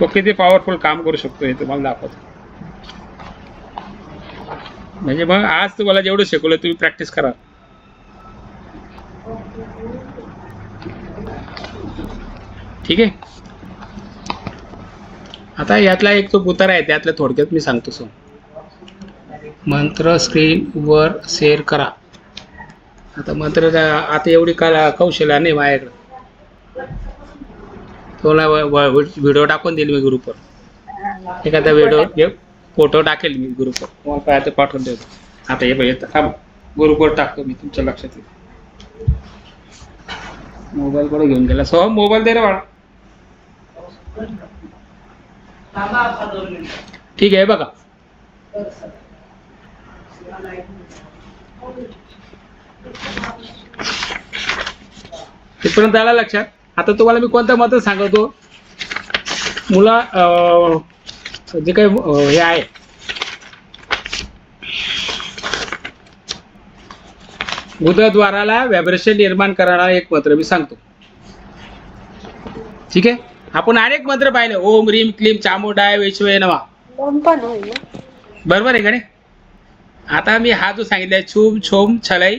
तो किती पॉवरफुल काम करू शकतो हे तुम्हाला दाखवतो. म्हणजे मग आज तुम्हाला जेवढं शिकवलं तुम्ही प्रॅक्टिस करा. ठीक आहे. आता यातला एक तो उतारा आहे त्यातल्या थोडक्यात मी सांगतो. सो मंत्र स्क्रीनवर शेअर करा. आता मंत्र आता एवढी कौशल्य नाही माझ्याकडे. तुला व्हिडिओ टाकून देईल मी ग्रुपवर. एखादा व्हिडिओ फोटो टाकेल मी ग्रुपवर. तुम्हाला काय ते पाठवून देतो. आता हे बघ थांब ग्रुपवर टाकतो मी तुमच्या लक्षात येईल. मोबाईल कडे घेऊन गेला. सो मोबाईल दे रे बाळा. ठीक आहे बघा. तिथपर्यंत आला लक्षात. आता तुम्हाला मी कोणतं मंत्र सांगतो. मुला जे काही हे आहे गुदद्वाराला व्हायब्रेशन निर्माण करणारा एक मंत्र मी सांगतो. ठीक आहे. आपण अनेक मंत्र पाहिले. ओम ह्रीम क्लीम चामुंडाय वैश्वय नमः. बरोबर आहे का नाही. आता मी हा जो सांगितलाय छुम छोम छलय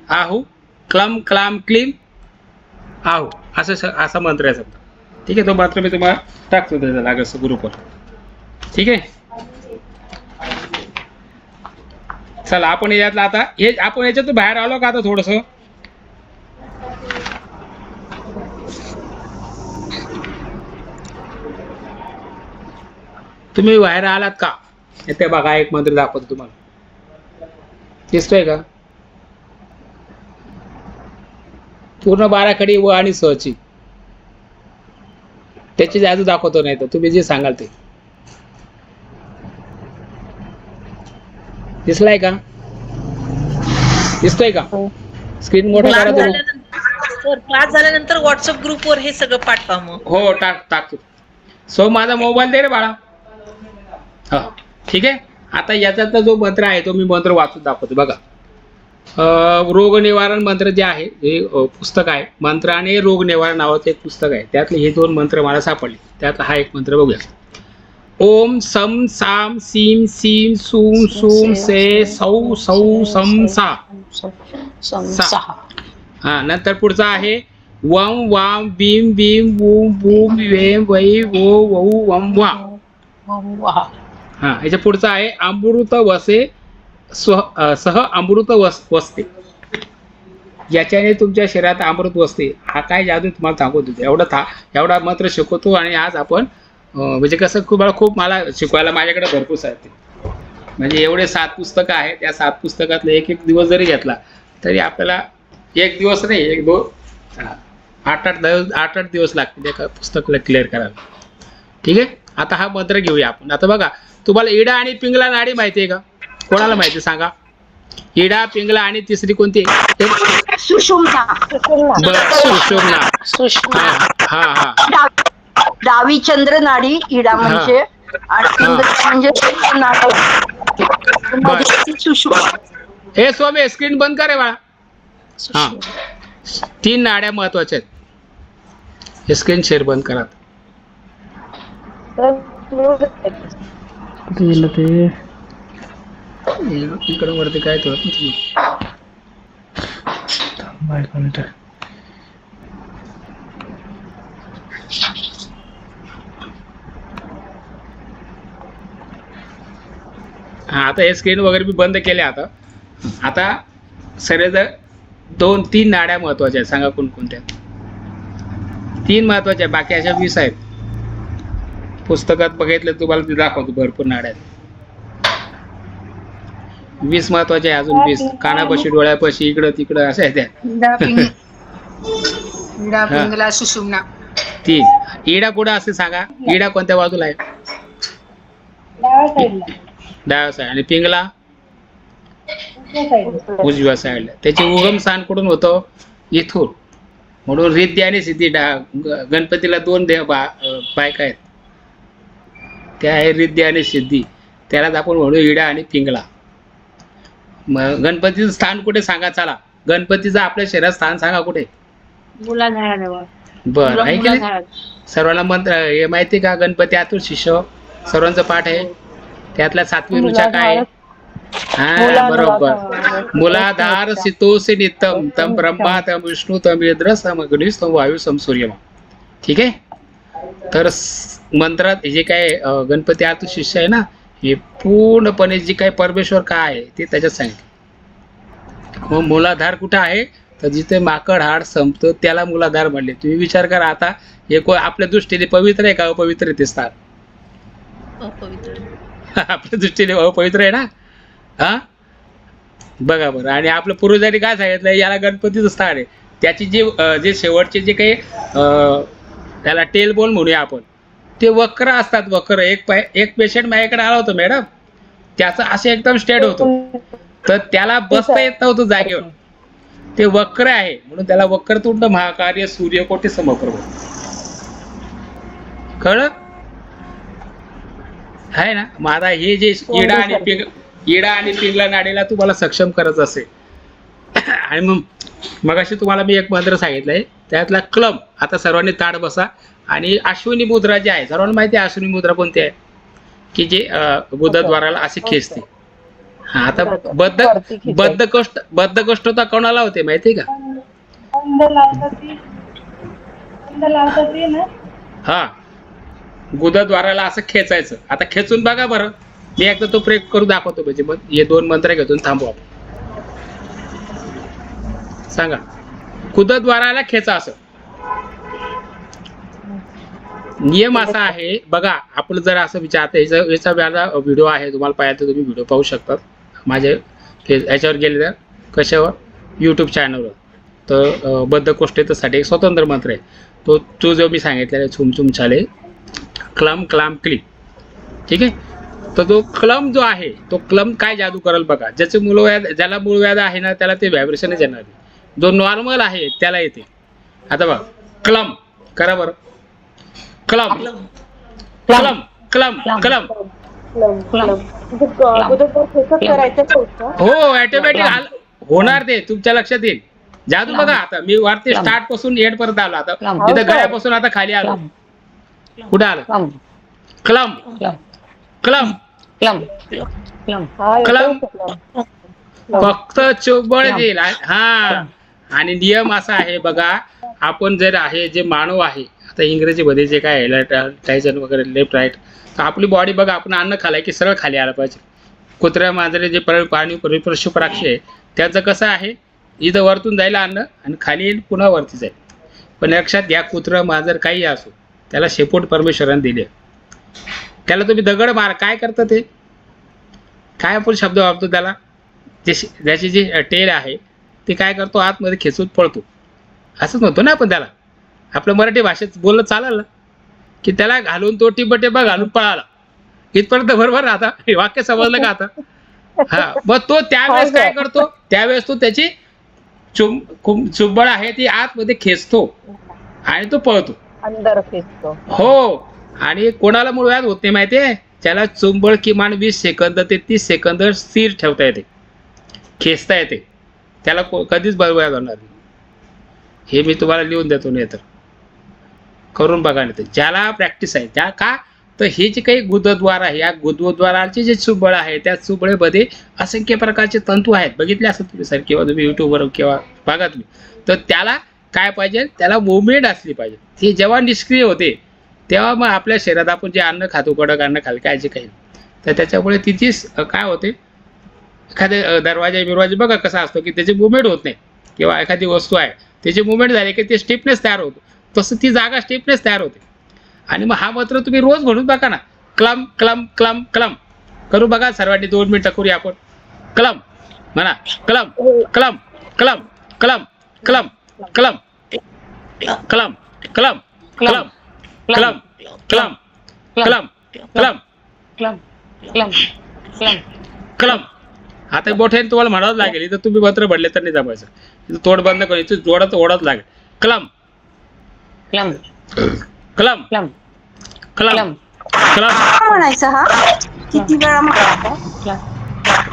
आहू क्लम क्लाम क्लीम आहू असा मंत्र आहे समजा. ठीक आहे. तो मंत्र मी तुम्हाला टाकतो त्याचा लागस ग्रुपवर. ठीक आहे. चला आपण यातला आता हे आपण याच्यातून बाहेर आलो का आता थोडस. तुम्ही बाहेर आलात का ते बघा. एक मंत्र दाखवतो तुम्हाला. दिसतोय का. पूर्ण 12 खडी व आणि सहची त्याची जादू दाखवतो. नाही तर तुम्ही जे सांगाल ते. दिसलाय का. दिसतोय का. स्क्रीन मोठा करा तुम्ही. क्लास झाल्यानंतर व्हॉट्सअप ग्रुपवर हे सगळं पाठवा मग. हो टाकतो. सो माझा मोबाईल दे रे बाळा. हा ठीक आहे. आता याचा जो मंत्र आहे तो मी मंत्र वाचून दाखवतो बघा. रोग निवारण मंत्र जे आहे हे पुस्तक आहे. मंत्र आणि रोग निवारण नावाचं एक पुस्तक आहे. त्यातले हे 2 मंत्र मला सापडले. त्यातला हा एक मंत्र बघूया. ओम सम साम सीम सीम सूम सूम से सौ सौ सम सा. हा नंतर पुढचा आहे वम वाम बीम बीम बूम बूम वेम वै वो वौ वम वा. हा याच्या पुढचा आहे अमृत वसे सह अमृत वसते. याच्याने तुमच्या शरीरात अमृत वसते. हा काय जादू तुम्हाला सांगू देतो. एवढा मंत्र शिकवतो. आणि आज आपण म्हणजे कसं खूप मला शिकवायला माझ्याकडे भरपूर साहित्य. म्हणजे एवढे 7 पुस्तकं आहेत. त्या 7 पुस्तकातले एक दिवस जरी घेतला तरी आपल्याला एक दिवस नाही 1 2 8 दिवस लागतील एका पुस्तकाला क्लिअर करायला. ठीक आहे. आता हा मंत्र घेऊया आपण. आता बघा तुम्हाला इडा आणि पिंगला नाडी माहिती आहे का. कोणाला माहिती सांगा. इडा पिंगला आणि तिसरी कोणती. सुषुम्ना. सुषुम्ना. हा हा. डावी चंद्र नाडी इडा म्हणजे आणि पिंगला म्हणजे सुषुम्ना. हे सोमे स्क्रीन बंद करे बाळा. हा 3 नाड्या महत्वाच्या आहेत. हे स्क्रीन शेअर बंद करा. इकडे वरती काय ठेवत ना तुम्ही. हा आता हे स्क्रीन वगैरे मी बंद केले. आता सगळे 2-3 नाड्या महत्वाच्या आहेत. सांगा कोणकोणत्या. 3 महत्वाच्या आहेत. बाकी अशा 20 आहेत. पुस्तकात बघितलं तुम्हाला ते दाखवतो. भरपूर नाड्या आहेत. 20 महत्वाच्या आहे. अजून 20 कानापाशी डोळ्यापाशी इकडं तिकडं अशा आहेत त्या. इडा पिंगला सुषुम्ना. 3 इडा कुठं असते सांगा. इडा कोणत्या बाजूला आहे. डाव्या साईड. आणि पिंगला उजव्या साईडला. त्याचे उगम स्थान कुठून होतं. इथून. म्हणून रिद्धी आणि सिद्धी. गणपतीला 2 बायका आहेत. त्या आहे रिद्धी आणि सिद्धी. त्यालाच आपण म्हणू इडा आणि पिंगला. मग गणपतीचं स्थान कुठे सांगा. चला गणपतीचं आपल्या शरीरात स्थान सांगा कुठे. मूलाधाराजवळ. बरं आहे की नाही? मुलाधार. सर्वांना मंत्र हे माहिती का? गणपती आतुर शिष्य सर्वांचा पाठ आहे. त्यातला 7वी ऋचा काय आहे? हा बरोबर. मुलाधार सितोसे नित्यम तम ब्रह्मा तम विष्णू तम इंद्र सम अग्नि सम वायू सम सूर्यमा. ठीक आहे. तर मंत्रात जे काय गणपती आतुर शिष्य आहे ना, हे पूर्णपणे जे काही परमेश्वर काय आहे ते त्याच्यात सांगितलं. मग मूलाधार कुठं आहे? तर जिथे माकड हाड संपतं त्याला मूलाधार म्हणले. तुम्ही विचार करा आता, हे आपल्या दृष्टीने पवित्र आहे का अपवित्र आहे ते स्थान? अपवित्र. आपल्या दृष्टीने अपवित्र आहे ना. हा बघा बरं. आणि आपल्या पूर्वजांनी काय सांगितलं? याला गणपतीचं स्थान आहे. त्याची जे शेवटचे जे काही त्याला टेल बोन म्हणूया आपण, ते वक्र असतात. वक्र एक पेशंट माझ्याकडे आला होता मॅडम, त्याचं असं एकदम स्टेट होतं, तर त्याला बसता येत नव्हतं जागेवर. ते वक्र आहे म्हणून त्याला वक्रतुंड महाकार्य सूर्यकोटी समप्रभ. कळलं आहे ना? माझा हे जे इडा आणि पिंगला नाडीला तुम्हाला सक्षम करत असेल. आणि मग अशी तुम्हाला मी एक मंत्र सांगितलंय, त्यातला क्लम. आता सर्वांनी ताड बसा. आणि अश्विनी मुद्रा जी आहे, सर्वांना माहिती आहे अश्विनी मुद्रा कोणती आहे? की जे गुदद्वाराला असे खेचते. हा आता बद्धकोष्ठता कोणाला होते माहिती का? हा गुदद्वाराला असं खेचायचं. आता खेचून बघा बरं. मी एकदा तो प्रयोग करून दाखवतो. म्हणजे मग हे 2 मंत्र घेऊन थांबू आपण. सांगा, गुदद्वाराला खेचा. असं नियम असा आहे बघा. आपण जर असं विचारता, याचा व्हिडिओ आहे, तुम्हाला पाहिजे तर तुम्ही व्हिडिओ पाहू शकता माझ्या याच्यावर गेले तर. कशावर? यूट्यूब चॅनलवर. तर बद्धकोष्ठतेसाठी एक स्वतंत्र मंत्र आहे. तो जो मी सांगितलेला आहे, छुम छुम छाले क्लम क्लाम क्लिक. ठीक आहे. तर तो क्लम जो आहे, तो क्लम काय जादू करेल बघा. ज्याचे ज्याला मूळव्याध आहे ना, त्याला ते व्हायब्रेशनच येणार नाही. जो नॉर्मल आहे त्याला येते. आता बघा, क्लम करा बरं. क्लम क्लम क्लम क्लम. हो ऑटोमॅटिक होणार ते, तुमच्या लक्षात येईल. जादू बघा. आता मी वरती स्टार्ट पासून एंड पर्यंत आलो. आता तिथं गळ्यापासून आता खाली आलो. कुठे आलं? क्लम क्लम क्लम. फक्त चोबळ देईल. हा. आणि नियम असा आहे बघा. आपण जर आहे जे मानव आहे, आता इंग्रजीमध्ये जे काय टायझन वगैरे लेफ्ट राईट, तर आपली बॉडी बघा, आपण अन्न खाल्लंय की सरळ खाली आलं पाहिजे. कुत्र्या मांजरे जे प्राणी पशुपक्षी आहे, त्याचं कसं आहे, इथं वरतून जायला अन्न आणि खाली येईल पुन्हा वरती जाईल. पण लक्षात घ्या, कुत्रं मांजर काही असो, त्याला शेपूट परमेश्वराने दिले. त्याला तुम्ही दगड मार, काय करतं ते? काय आपण शब्द वापरतो त्याला? ज्याची जी टेल आहे ते काय करतो? आतमध्ये खेचून पळतो. असंच म्हणतो ना आपण त्याला. आपल्या मराठी भाषेत बोललं चालेल ना, की त्याला घालून तो टिबा घालून पळाला. इथपर्यंत बरोबर. आता हे वाक्य समजलं का आता? हा. मग तो त्यावेळेस काय करतो? त्यावेळेस तो त्याची चुंबळ आहे ती आतमध्ये खेचतो आणि तो पळतो. अंदर खेचतो. हो. आणि कोणाला मूळव्याध होत नाही माहितीये? त्याला चुंबळ किमान 20 सेकंद ते 30 सेकंद स्थिर ठेवता येते, खेचता येते. त्याला कधीच मूळव्याध होणार नाही. हे मी तुम्हाला लिहून देतो, नाही तर करून बघा. नाही तर ज्याला प्रॅक्टिस आहे त्या का, तर हे जे काही गुदद्वार आहे, या गुदद्वाराचे जे चुंबळ आहे, त्या चुंबळेमध्ये असंख्य प्रकारचे तंतू आहेत. बघितले असतात तुम्ही सर, किंवा तुम्ही युट्यूबवर किंवा बघा तुम्ही. तर त्याला काय पाहिजे? त्याला मुवमेंट असली पाहिजे. ते जेव्हा निष्क्रिय होते तेव्हा मग आपल्या शरीरात आपण जे अन्न खातो, कडक अन्न खाल काय जे काही, तर त्याच्यामुळे तिची काय होते, एखादे दरवाजे बघा कसा असतो की त्याची मुवमेंट होत नाही, किंवा एखादी वस्तू आहे त्याची मुवमेंट झाली की ते स्टिफनेस तयार होतो, तसं ती जागा स्टिफनेस तयार होते. आणि मग हा मंत्र तुम्ही रोज म्हणून बघा ना. क्लम क्लम क्लम क्लम करू बघा. सर्वांनी 2 मिनिटं करूया आपण. क्लम म्हणा. क्लम क्लम क्लम क्लम क्लम क्लम क्लम क्लम क्लम क्लम क्लम क्लम क्लम क्लम. आता मोठ्याने तुम्हाला म्हणावं लागेल. इथं तुम्ही मंत्र म्हणले तर नाही जमायचं. इथं तोड बंद करून इथं जोडात ओढत लागेल. क्लम क्लम क्लम क्लम क्लम म्हणायचं. हा किती वेळा म्हणायचं?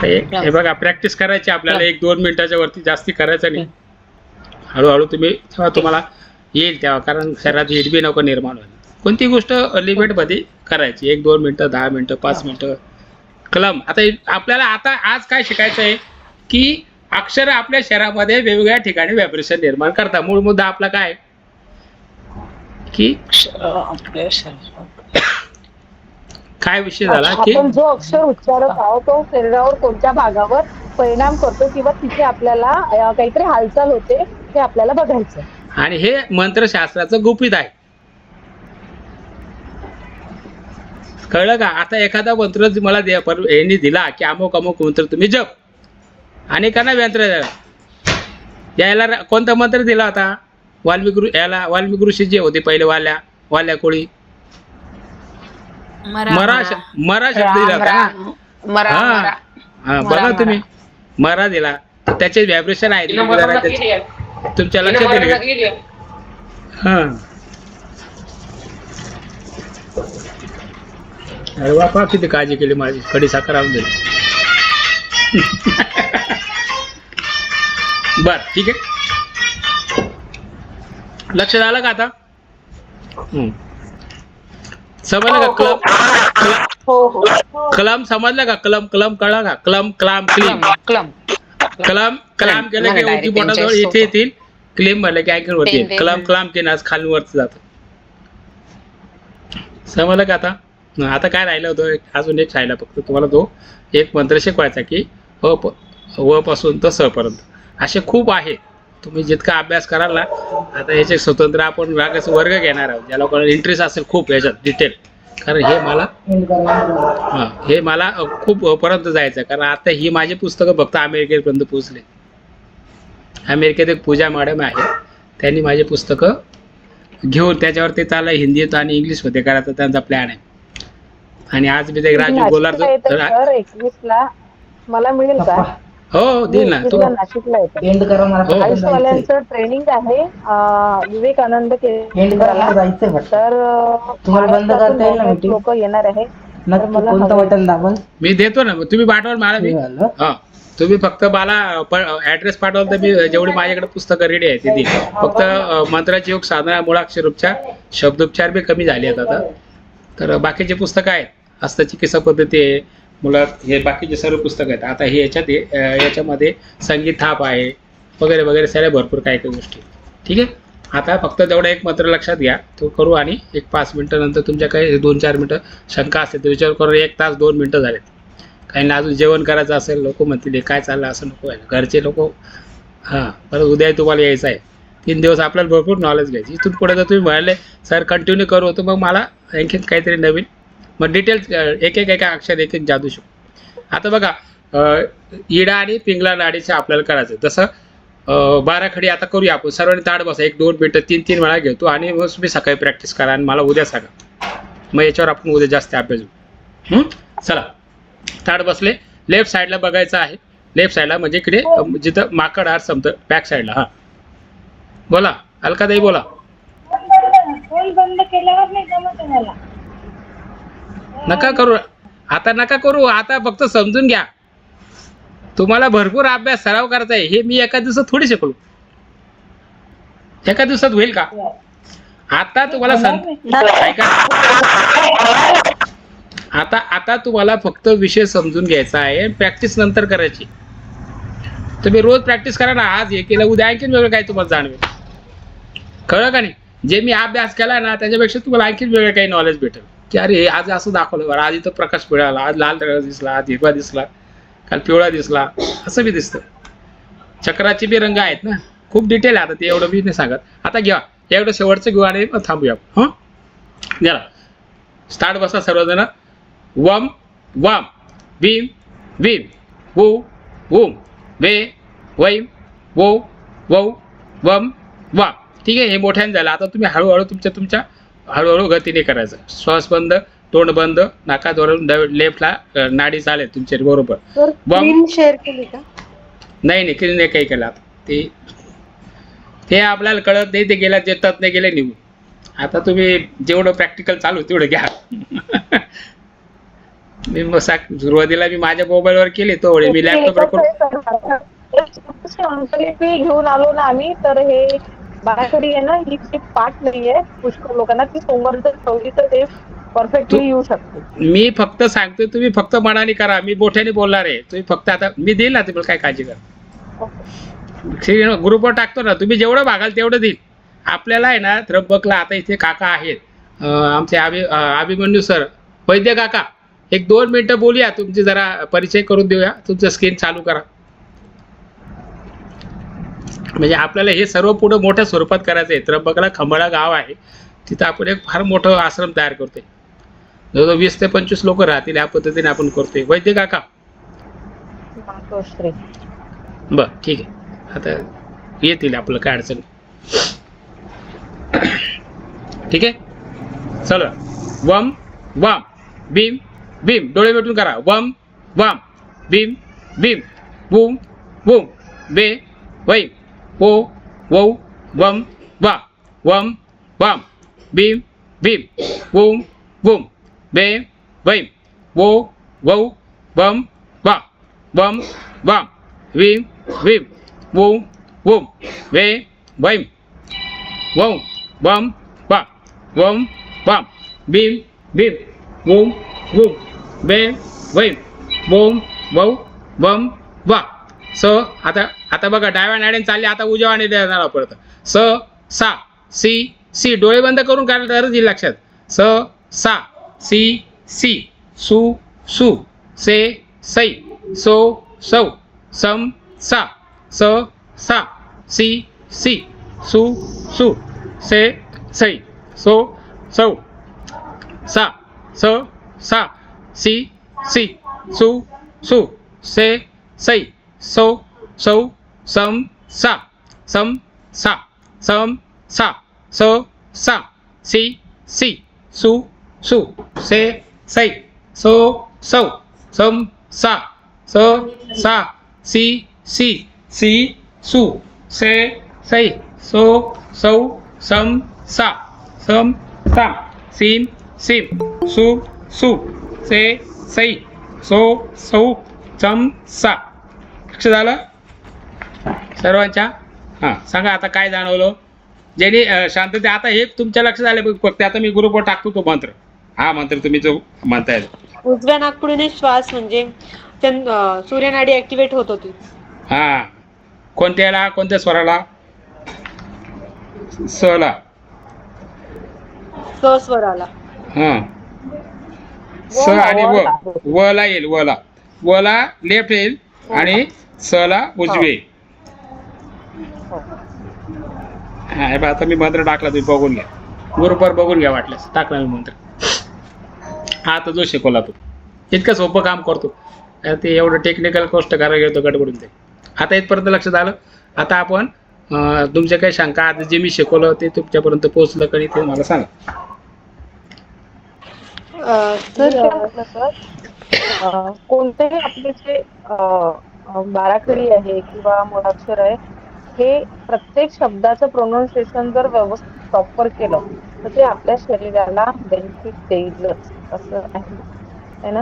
हे बघा, प्रॅक्टिस करायची आपल्याला. 1-2 मिनिटाच्या वरती जास्ती करायचं नाही. हळूहळू तुम्ही जेव्हा तुम्हाला येईल तेव्हा, कारण शरीरात हीट बी नको निर्माण होईल. कोणती गोष्ट लिमिटमध्ये करायची, 1-2 मिनटं, 10 मिनटं, 5 मिनटं. कलम आता आपल्याला आज काय शिकायचं आहे की अक्षर आपल्या शरीरामध्ये वेगवेगळ्या ठिकाणी व्हायब्रेशन निर्माण करतात. मूळ मुद्दा आपला काय की काय विषय झाला की आपण जो अक्षर उच्चारत आहोत तो शरीरावर कोणत्या भागावर परिणाम करतो किंवा तिथे आपल्याला काहीतरी हालचाल होते हे आपल्याला बघायचं. आणि हे मंत्रशास्त्राचं गुपित आहे. कळलं का? आता एखादा मंत्र मला यांनी दिला की अमुक अमुक मंत्र तुम्ही जप, अनेकांना मंत्र द्या. यायला कोणता मंत्र दिला होता? वाल्मिकी ऋषी जे होते पहिले वाल्या कोळी मरा शब्द दिला होता. बघा तुम्ही मरा दिला, तर त्याचे व्हायब्रेशन आहे तुमच्या लक्षात येईल का? हा, अरे बापा किती काळजी केली माझी, कडी साखर आणून दिली. बर ठीक आहे, लक्ष झालं का आता? समजलं का? कलम समजलं का? कलम कळलं का? कलम केलं की उंची बोटाजवळ इथे येतील, क्लेम भरलं की अँकल वरती येईल. कलम केलं आज खाली वरती जात. समजलं का आता? आता काय राहिलं होतं? अजून एक राहिला फक्त तुम्हाला तो एक मंत्र शिकवायचा की व पासून तर स पर्यंत. असे खूप आहे, तुम्ही जितका अभ्यास कराल ना. आता याचे स्वतंत्र आपण वर्ग घेणार आहोत, ज्या लोकांना इंटरेस्ट असेल खूप याच्यात डिटेल, कारण हे मला खूप पर्यंत जायचं. कारण आता ही माझी पुस्तकं फक्त अमेरिकेपर्यंत पोहोचले. अमेरिकेत एक पूजा मॅडम आहे, त्यांनी माझी पुस्तकं घेऊन त्याच्यावर ते चाललं हिंदीत आणि इंग्लिशमध्ये करायचा त्यांचा प्लॅन आहे. आणि आज मी ते राजू बोलार 21ला मला मिळेल का? हो देईल ना. तू नाशिकला येतो आयुषवाल्यांचं ट्रेनिंग आहे विवेकानंद केंद्राला, तर लोक येणार आहे. मी देतो ना, तुम्ही पाठवाल मला. मी हा, तुम्ही फक्त मला ऍड्रेस पाठवाल तर मी जेवढी माझ्याकडे पुस्तकं रेडी आहे ती देईल. फक्त मंत्राची योग साधना, मूळाक्षर उपचार, शब्दोपचार बी कमी झाले आहेत आता. तर बाकीचे पुस्तकं आहेत, हस्तचिकित्सा पद्धती आहे, हे बाकीचे सर्व पुस्तक आहेत. आता हे याच्यामध्ये संगीत थाप आहे वगैरे वगैरे साऱ्या भरपूर काही काही गोष्टी. ठीक आहे, आता फक्त तेवढा एक मंत्र लक्षात घ्या, तो करू. आणि एक 5 मिनटं नंतर तुमच्या काही 2-4 मिनटं शंका असेल तर विचार करू. 1 तास 2 मिनटं झालेत. काही अजून जेवण करायचं असेल, लोक म्हणतील काय चाललं असं नको आहे. घरचे लोक हां परत उद्या तुम्हाला यायचं आहे. 3 दिवस आपल्याला भरपूर नॉलेज घ्यायची. इथून पुढे जर तुम्ही म्हणाले सर कंटिन्यू करू तर मग मला आणखीन काहीतरी नवीन मग डिटेल्स एक अक्षर एक जादू शकतो. आता बघा इडा आणि पिंगला नाडीचं आपल्याला करायचं. जसं 12 खडी आता करूया आपण. सर्वांनी ताड बसा, 1-2 मिनटं 3-3 वेळा घेतो आणि मग तुम्ही सकाळी प्रॅक्टिस करा आणि मला उद्या सांगा. मग याच्यावर आपण उद्या जास्त अभ्यास घेऊ. चला, ताड बसले. लेफ्ट साईडला बघायचं आहे. लेफ्ट साईडला म्हणजे इकडे जिथं माकड हार संपतं बॅक साईडला. हां बोला अलकाताई बोला. नका करू आता, नका करू आता, फक्त समजून घ्या. तुम्हाला भरपूर अभ्यास सराव करायचा आहे. हे मी एका दिवसात थोडी शिकलो. एका दिवसात होईल का? आता तुम्हाला आता तुम्हाला फक्त विषय समजून घ्यायचा आहे, प्रॅक्टिस नंतर करायची. तुम्ही रोज प्रॅक्टिस करा ना. आज हे केलं, उद्या आणखीन वेगळं काही तुम्हाला जाणवेल. कळलं का नाही? जे मी अभ्यास केला ना त्याच्यापेक्षा तुम्हाला आणखीन वेगळं काही नॉलेज भेटेल की अरे आज असं दाखवलं बरं, आज इथं प्रकाश मिळाला, आज लाल रंग दिसला, आज हिरवा दिसला, काल पिवळा दिसला, असं बी दिसतं. चक्राचे बी रंग आहेत ना, खूप डिटेल आहे. आता ते एवढं बी नाही सांगत. आता घ्या एवढं शेवटचं घेऊ आणि थांबूया. हां घ्या, स्टार्ट बसा सर्वजण. वम वम भीम भीम वो वोम वे वैम वो वौ वम वाम. ठीक आहे, हे मोठ्याने झालं. आता तुम्ही हळूहळू तुमच्या हळूहळू गतीने करायचं. श्वास बंद, तोंड बंद, नाकाद्वारून लेफ्टला नाडी चालेल तुमच्या बरोबर. शेअर केली का? नाही नाही काही केलं. ते आपल्याला कळत नाही, ते गेल्या जेतात नाही गेले निघून. आता तुम्ही जेवढं प्रॅक्टिकल चालू तेवढं घ्या. मी मग सुरुवातीला मी माझ्या मोबाईलवर केले तेवढे, मी लॅपटॉपवर घेऊन आलो ना आम्ही, तर हे बाराखडी आहे ना ही काही पाठ नाहीये पुष्कळ लोकांना, ती सोमवार जर ठेवली तर ते परफेक्टली येऊ शकते. मी फक्त सांगतोय, तुम्ही फक्त मनाने करा, मी बोठ्याने बोलणार आहे. तुम्ही फक्त आता मी देईल ना, तुम्ही काय काळजी करा. ग्रुपवर टाकतो ना, तुम्ही जेवढं मागाल तेवढं देईल. आपल्याला आहे ना त्र्यंबकला आता इथे काका आहेत, आमचे अभिमन्यू सर, वैद्य काका, 1-2 मिनिटं बोलूया, तुमची जरा परिचय करून देऊया. तुमचं स्क्रीन चालू करा. म्हणजे आपल्याला हे सर्व पुढे मोठ्या स्वरूपात करायचं आहे. त्र्यंबकला खंबाळा गाव आहे, तिथं आपण एक फार मोठं आश्रम तयार करतोय. जवळजवळ 20 ते 25 लोक राहतील, या पद्धतीने आपण करतोय. वैद्य काका, बर ठीक आहे, आता येतील, आपलं काय अडचण. ठीक आहे, चला. वम वाम भीम भीम, डोळे मिटून करा. वम वाम भीम भीम, बूम बूम, बे वैम, ओ वौ वम वा, वम वाम भीम भीम, बूम बूम, बे वैम, वो वौ वम वा, वम वाम भीम भीम, बूम बूम, बे वैम, वौ वम वा, वम वाम भीम भीम, बूम बूम, बे वैम, बूम वौ वम वा. स आता बघा, डाव्या नाड्याने चालले, आता उजव्या आणि देणार परत. स सा सी सी, डोळे बंद करून काय तरच येईल लक्षात. स सा सी सी, सु सु, से सै, सो सौ, सम सा, स सा सी सी, सु सु, से सै, सो सौ, सा स सा सी सी, सु सु, से सै, सौ सौ, सम सा, सम सा, सम सा, स सा सी सी, सु सु, से सै, सो सौ, सम सा, स सा सी सी, सी सु, से सै, सो सौ, सम सा, सम सा, सीम सीम, सु सु, से सै, सो सौ, सम सा. लक्ष झालं सर्वांच्या? हां, सांगा आता काय जाणवलं ज्यांनी शांतते. आता हे तुमच्या लक्षात आलं फक्त. आता मी ग्रुपवर टाकतो तो मंत्र, हा मंत्र तुम्ही जो म्हणताय. उजव्या नाकपुडीने श्वास म्हणजे सूर्यनाडी ऍक्टिव्हेट होत होती. हा, कोणत्याला, कोणत्या स्वराला? सला, स स्वराला. हां, स आणि वला येईल. वला लेफ्ट येईल आणि सला उजवे. हा, हे आता मी मंत्र टाकला, तुम्ही बघून घ्या, ग्रुपवर बघून घ्या, वाटल्यास टाकला मी मंत्र. हा तर जो शिकवला तो इतकं सोपं काम करतो, ते एवढं टेक्निकल गोष्ट करायला गेलो गडबडून ते. आता इथपर्यंत लक्षात आलं. आता आपण तुमच्या काही शंका, आता जे मी शिकवलं ते तुमच्यापर्यंत पोहोचलं कधी ते मला सांगा. कोणतेही आपले जे बाराखडी आहे किंवा मुळाक्षर आहे, हे प्रत्येक शब्दाचं प्रोनाऊन्सिएशन जर व्यवस्थित प्रॉपर केलं तर ते आपल्या शरीराला बेनिफिट देईलच, असं आहे ना?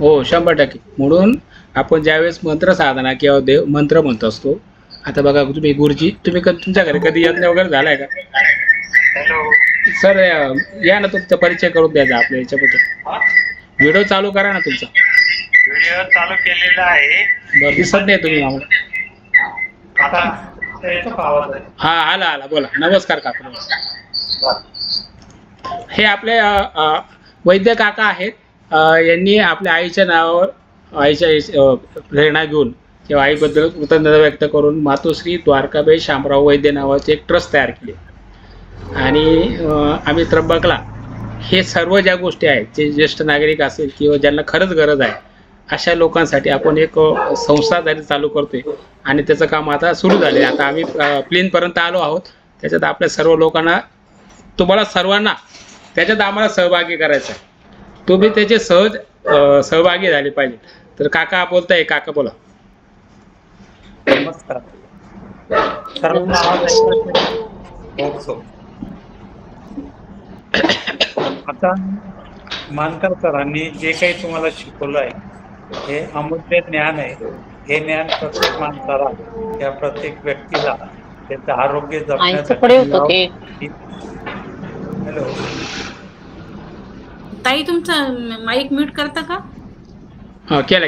हो, 100%. म्हणून आपण ज्यावेळेस मंत्र साधना किंवा देव मंत्र म्हणत असतो. आता बघा, तुम्ही गुरुजी, तुम्ही तुमच्या घरी कधी यज्ञ वगैरे झालाय का? सर या ना, तुमचा परिचय करून द्यायचा आपल्या याच्याबद्दल. व्हिडिओ चालू करा ना तुमचा. व्हिडिओ चालू केलेला आहे. बरं, दिसत नाही तुम्ही आम्हाला. हा, आला बोला. नमस्कार काका. हे आपले वैद्य काका आहेत. यांनी आपल्या आईच्या नावावर, आईच्या प्रेरणा घेऊन किंवा आईबद्दल कृतज्ञता व्यक्त करून मातोश्री द्वारकाबाई शामराव वैद्य नावाचे एक ट्रस्ट तयार केले. आणि आम्ही त्र्यंबकला हे सर्व ज्या गोष्टी आहेत, जे ज्येष्ठ नागरिक असेल किंवा ज्यांना खरंच गरज आहे, अशा लोकांसाठी आपण एक संस्था चालू करतोय. आणि त्याचं काम आता सुरू झाले. आता आम्ही प्लेनपर्यंत आलो आहोत. त्याच्यात आपल्या सर्व लोकांना, तुम्हाला सर्वांना त्याच्यात आम्हाला सहभागी करायचं आहे. तुम्ही त्याचे सहभागी झाले पाहिजे. तर काका बोलताय, काका बोला. नमस्कार सर्वांना. आता मानकर सरांनी जे काही तुम्हाला शिकवलं आहे, हे अमूल्य ज्ञान आहे. हे ज्ञान प्रत्येक माणसाला, या प्रत्येक व्यक्तीला त्याचं आरोग्य आईचं पुढे होतं ते. जपण्यासाठी. हॅलो, ताई तुमचं माईक म्यूट करता का? हां केला.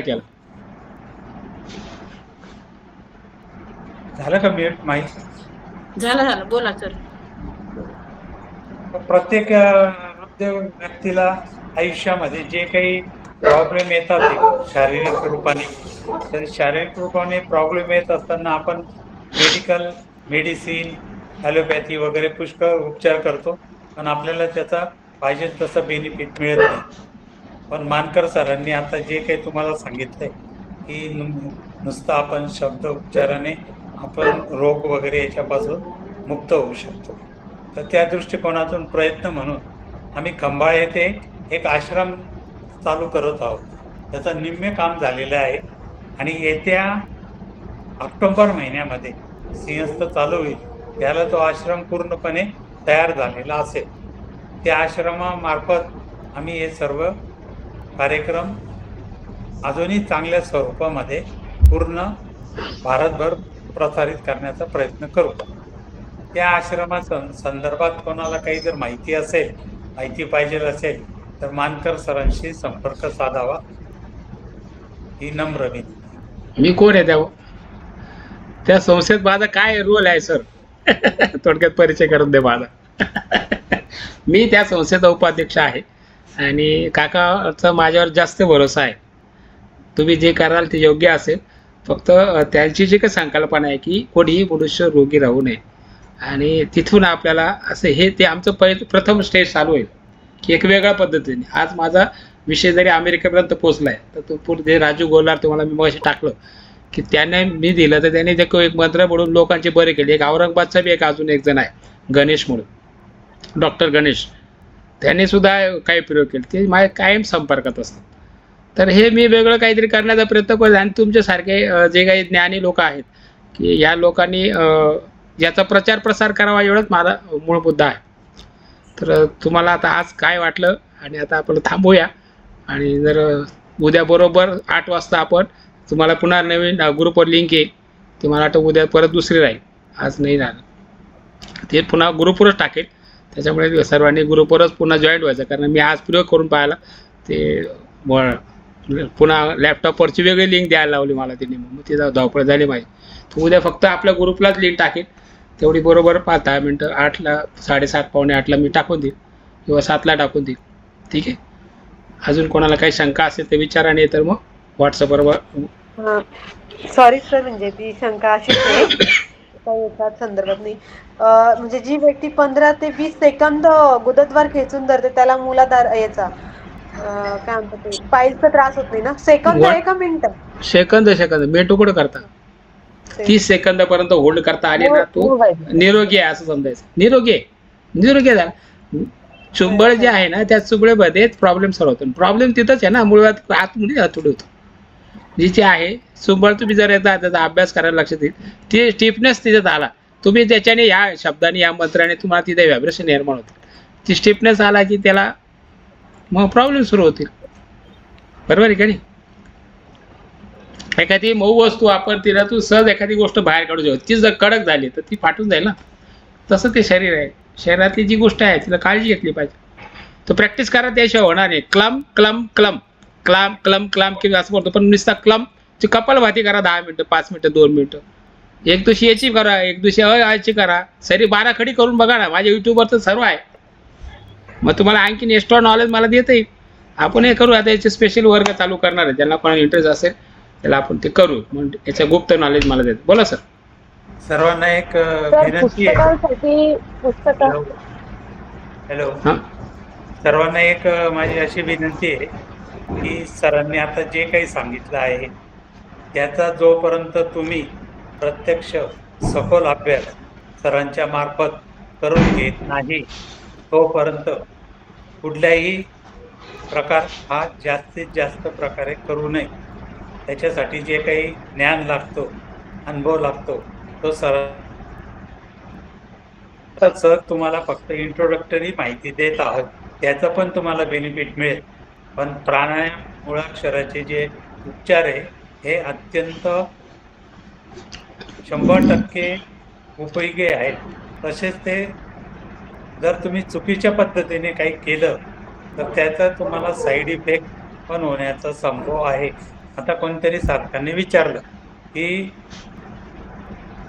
झालं का म्यूट माहिती? झालं बोला सर. प्रत्येक वृद्ध व्यक्तीला आयुष्यामध्ये जे काही प्रॉब्लेम येतात ते शारीरिक रूपाने, तर शारीरिक रूपाने प्रॉब्लेम येत असताना आपण मेडिसिन, ॲलोपॅथी वगैरे पुष्कळ उपचार करतो, पण आपल्याला त्याचा पाहिजे तसं बेनिफिट मिळत नाही. पण मानकर सरांनी आता जे काही तुम्हाला सांगितलंय की नुसतं आपण शब्द उपचाराने आपण रोग वगैरे याच्यापासून मुक्त होऊ शकतो. तर त्या दृष्टिकोनातून प्रयत्न म्हणून आम्ही खंबाळ येथे एक आश्रम चालू करत आहोत. त्याचं निम्मे काम झालेलं आहे आणि येत्या ऑक्टोबर महिन्यामध्ये सिंहस्थ चालू होईल. त्याला तो आश्रम पूर्णपणे तयार झालेला असेल. त्या आश्रमामार्फत आम्ही हे सर्व कार्यक्रम अजूनही चांगल्या स्वरूपामध्ये पूर्ण भारतभर प्रसारित करण्याचा प्रयत्न करू. त्या संदर्भात कोणाला काही जर माहिती पाहिजे असेल तर मानकर सरांशी संपर्क साधावा ही नम्र विनंती. मी कोण आहे त्या संस्थेत माझा काय रोल आहे सर? थोडक्यात परिचय करून दे माझा. मी त्या संस्थेचा उपाध्यक्ष आहे आणि काकाचा माझ्यावर जास्त भरोसा आहे. तुम्ही जे कराल ते योग्य असेल. फक्त त्यांची जी काही संकल्पना आहे की कोणीही मनुष्य रोगी राहू नये आणि तिथून आपल्याला असं ते आमचं प्रथम स्टेज चालू होईल की एक वेगळ्या पद्धतीने. आज माझा विषय जरी अमेरिकेपर्यंत पोहोचला आहे तर तो पुढे राजू गोलार तुम्हाला मी मगाशी टाकलं की त्याने मी दिलं तर त्याने जे एक मंत्र म्हणून लोकांचे बरे केले. एक औरंगाबादचा बी अजून एक जण आहे गणेश म्हणून, डॉक्टर गणेश, त्याने सुद्धा काही प्रयोग केले. ते माझ्या कायम संपर्कात असतात. तर हे मी वेगळं काहीतरी करण्याचा प्रयत्न करतो आणि तुमच्यासारखे जे काही ज्ञानी लोक आहेत की या लोकांनी याचा प्रचार प्रसार करावा एवढंच माझा मूळ मुद्दा आहे. तर तुम्हाला आता आज काय वाटलं आणि आता आपण थांबूया आणि जर उद्या बरोबर 8 वाजता आपण तुम्हाला पुन्हा नवीन ग्रुपवर लिंक येईल. ते मला वाटतं उद्या परत दुसरी राहील, आज नाही राहिलं. ते पुन्हा ग्रुपवरच टाकेल. त्याच्यामुळे सर्वांनी ग्रुपवरच पुन्हा जॉईन व्हायचं, कारण मी आज प्रयोग करून पाहिला ते पुन्हा लॅपटॉपवरची वेगळी लिंक द्यायला लावली मला त्यांनी. मग ती धावपळ झाली माझी. तर उद्या फक्त आपल्या ग्रुपलाच लिंक टाकेल. तेवढी बरोबर 5-10 मिनटं 8ला 7:30 पावणे 8ला मी टाकून देईल किंवा 7ला टाकून देईल. ठीक आहे. अजून कोणाला काही शंका असेल तर विचारा, नाही तर मग व्हॉट्सअपवर. सॉरी सर, म्हणजे ती शंका अशीच आहे काही एकाच संदर्भात नाही. म्हणजे जी व्यक्ती 15 ते 20 सेकंद गुदद्वार खेचून धरते त्याला मूलाधार याचा काय म्हणतात ते पायलचा त्रास होत नाही ना? सेकंद का मिनिट? सेकंद मी तुकडं करता 30 सेकंदापर्यंत होल्ड करता आले ना, तो निरोगी आहे असं समजायचं. निरोगी झाला. चुंबळ जे आहे ना त्या चुंबळेमध्ये प्रॉब्लेम सॉल्व्ह होतो. प्रॉब्लेम तिथंच आहे ना, मुळात आतमध्ये आतुडे होतो. जिथे आहे चुंबळ, तुम्ही जर एकदा त्याचा अभ्यास करायला लक्षात येईल, ते स्टिफनेस तिथं आला. तुम्ही त्याच्याने या शब्दाने या मंत्राने तुम्हाला तिथे व्हायब्रेशन निर्माण होते. ती स्टिफनेस आला की त्याला मग प्रॉब्लेम सुरू होतील. बरोबर आहे का नाही? एखादी मऊ वस्तू आपण तिला तू सहज एखादी गोष्ट बाहेर काढू शकतो, ती जर कडक झाली तर ती फाटून जाईल ना. तसं ते शरीर आहे. शरीरातली जी गोष्ट आहे तिला काळजी घेतली पाहिजे. तो प्रॅक्टिस करा, त्याशिवाय होणार नाही. क्लम क्लम क्लम क्लाम क्लम क्लाम किंवा असं करतो, पण नुसता क्लमची कपालभाती करा 10 मिनटं, 5 मिनटं, 2 मिनटं. एक दिवशी याची करा, एक दिवशी याची करा. सरी 12 खडी करून बघा ना. माझ्या युट्यूबवर तर सर्व आहे. मग तुम्हाला आणखीन एक्स्ट्रा नॉलेज मला देता येईल. आपण हे करू. आता याचे स्पेशल वर्ग चालू करणार आहे. ज्यांना कोणाला इंटरेस्ट असेल त्याला आपण ते करू. म्हणजे याचं गुप्त नॉलेज मला देत. बोला सर. सर्वांना एक विनंती आहे. हॅलो, सर्वांना एक माझी अशी विनंती आहे की सरांनी आता जे काही सांगितलं आहे त्याचा जोपर्यंत तुम्ही प्रत्यक्ष सखोल अभ्यास सरांच्या मार्फत करून घेत नाही तोपर्यंत कुठल्याही प्रकार हा जास्तीत जास्त प्रकारे करू नये. त्याच्यासाठी जे काही ज्ञान लागतो, अनुभव लागतो, तो सर तुम्हाला फक्त इंट्रोडक्टरी माहिती देत आहोत. त्याचं पण तुम्हाला बेनिफिट मिळेल. पण प्राणायाम मुळाक्षराचे जे उपचार आहे हे अत्यंत 100% उपयोगी आहेत. तसेच ते जर तुम्ही चुकीच्या पद्धतीने काही केलं तर त्याचा तुम्हाला साईड इफेक्ट पण होण्याचा संभव आहे. आता कोणतरी साधकांनी विचारलं की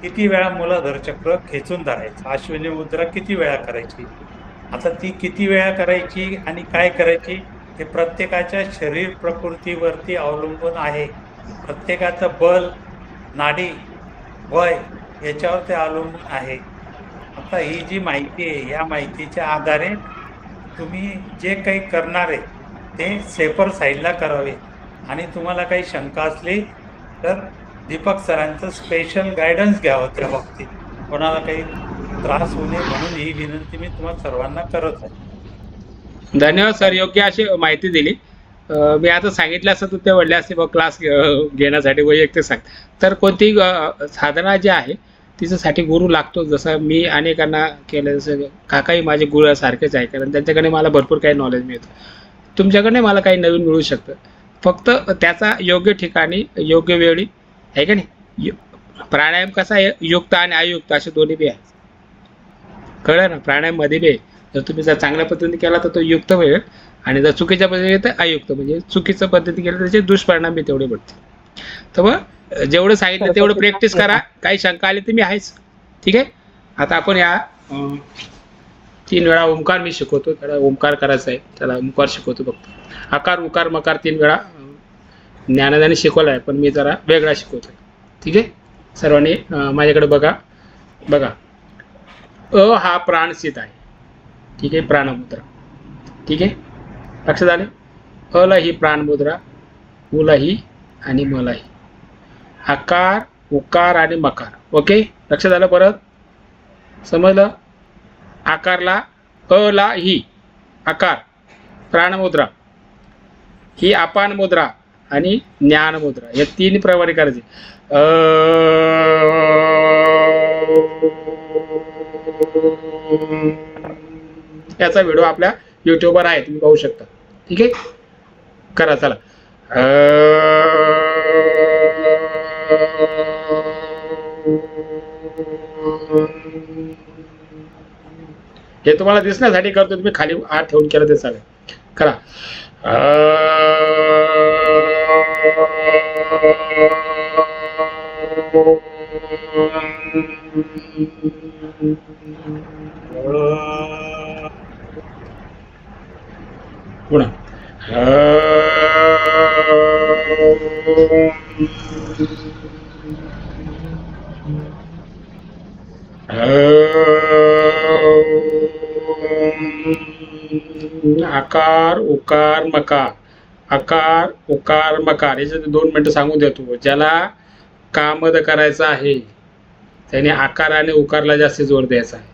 किती वेळा मूलाधार चक्र खेचून धरायचं, अश्विनी मुद्रा किती वेळा करायची. आता ती किती वेळा करायची आणि काय करायची हे प्रत्येकाच्या शरीर प्रकृतीवरती अवलंबून आहे. प्रत्येकाचं बल, नाडी, वय याच्यावर ते अवलंबून आहे. आता ही जी माहिती आहे या माहितीच्या आधारे तुम्ही जे काही करणार आहे ते सेफर साईडला करावे. आणि तुम्हाला काही शंका असली तर दीपक सरांचं स्पेशल गायडन्स घ्यावं त्या बाबतीत. कोणाला काही त्रास होऊ नये म्हणून ही विनंती मी तुम्हाला सर्वांना करत आहे. धन्यवाद सर, योग्य अशी माहिती दिली. मी आता सांगितलं असं तर ते वडले असते बघ क्लास घेण्यासाठी वैयक्तिक सांग तर कोणती साधना जी आहे तिच्यासाठी गुरु लागतो. जसं मी अनेकांना केलं, जसं काकाही माझे गुरु सारखेच आहे, कारण त्यांच्याकडे मला भरपूर काही नॉलेज मिळतं. तुमच्याकडे मला काही नवीन मिळू शकतं, फक्त त्याचा योग्य ठिकाणी योग्य वेळी आहे का नाही. प्राणायाम कसा आहे, युक्त आणि अयुक्त असे दोन्ही बी आहे, कळलं ना. प्राणायाममध्ये बी जर तुम्ही जर चांगल्या पद्धतीने केला तर तो युक्त होईल, आणि जर चुकीच्या पद्धतीने तर अयुक्त, म्हणजे चुकीच्या पद्धतीने केलं तर त्याचे दुष्परिणाम बी तेवढे पडतील. तर मग जेवढं सांगितलं तेवढं प्रॅक्टिस करा. काही शंका आली तर मी आहेच, ठीक आहे. आता आपण या 3 वेळा ओंकार मी शिकवतो, त्याला ओंकार करायचा आहे, त्याला ओंकार शिकवतो फक्त. आकार उकार मकार 3 वेळा ज्ञानदाने शिकवला आहे, पण मी जरा वेगळा शिकवतो, ठीक आहे. सर्वांनी माझ्याकडे बघा. हा प्राणस्थित आहे, ठीक आहे, प्राणमुद्रा, ठीक आहे. लक्षात आले. अला ही प्राणमुद्रा, उला ही आणि मला ही. आकार उकार आणि मकार. ओके, लक्षात आलं. परत समजलं. आकारला अला ही आकार प्राणमुद्रा, ही अपान मुद्रा आणि ज्ञान मुद्रा, या 3 प्रकारे करायचे. याचा व्हिडिओ आपल्या युट्यूबवर आहे, तुम्ही पाहू शकता, ठीक आहे. करा चला. हे तुम्हाला दिसण्यासाठी करतो, तुम्ही खाली हात ठेवून केलं ते चालेल. करा. पुन्हा आकार उकार मकार, आकार उकार मकार, याचे 2 मिनिटं सांगून देतो. ज्याला कामद करायचं आहे त्याने आकार आणि उकारला जास्त जोर द्यायचा आहे.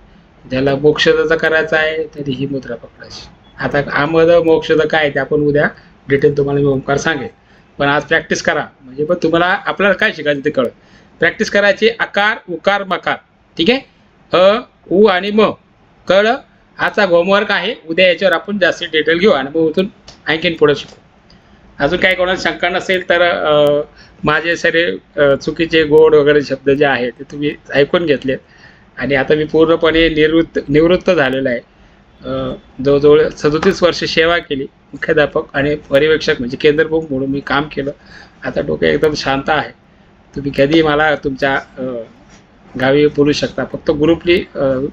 ज्याला मोक्षदाचा करायचा आहे त्याने ही मुद्रा पकडायची. आता आमद मोक्षद काय ते आपण उद्या डिटेल तुम्हाला मी ओंकार सांगेल, पण आज प्रॅक्टिस करा. म्हणजे पण तुम्हाला आपल्याला काय शिकायचं ते कळत. प्रॅक्टिस करायची आकार उकार मकार, ठीक आहे. अ उ आणि म, कळलं. आजचा होमवर्क आहे, उद्या याच्यावर आपण जास्त डिटेल घेऊ आणि मग उतून आणखीन पुढे शिकू. अजून काही कोणाला शंका नसेल तर माझे सारे चुकीचे गोड वगैरे शब्द जे आहेत ते तुम्ही ऐकून घेतलेत, आणि आता मी पूर्णपणे निवृत्त झालेलो आहे. जवळजवळ 37 वर्ष सेवा केली, मुख्याध्यापक आणि पर्यवेक्षक म्हणजे केंद्रप्रमुख म्हणून मी काम केलं. आता डोकं एकदम शांत आहे. तुम्ही कधीही मला तुमच्या गावी बोलू शकता. फक्त ग्रुपली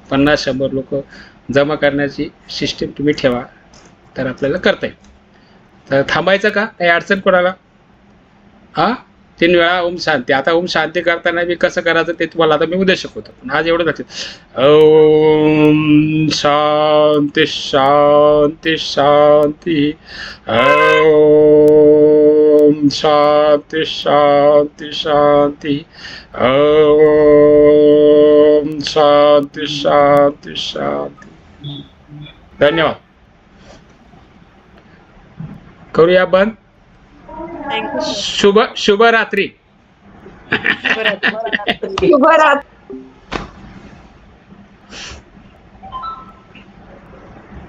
50-100 लोक जमा करण्याची सिस्टीम तुम्ही ठेवा, तर आपल्याला करता येईल. तर थांबायचं का, काही अडचण कोणाला? 3 वेळा ओम शांती. आता ओम शांती करताना मी कसं करायचं ते तुम्हाला आता मी उद्या शिकवतो, पण आज एवढं लक्षात. ओम शांती शांती शांती, ओम शांती शांती शांती, ओम शांती शांती शांती. धन्यवाद. करूया बंद. शुभ रात्री. शुभरात्री.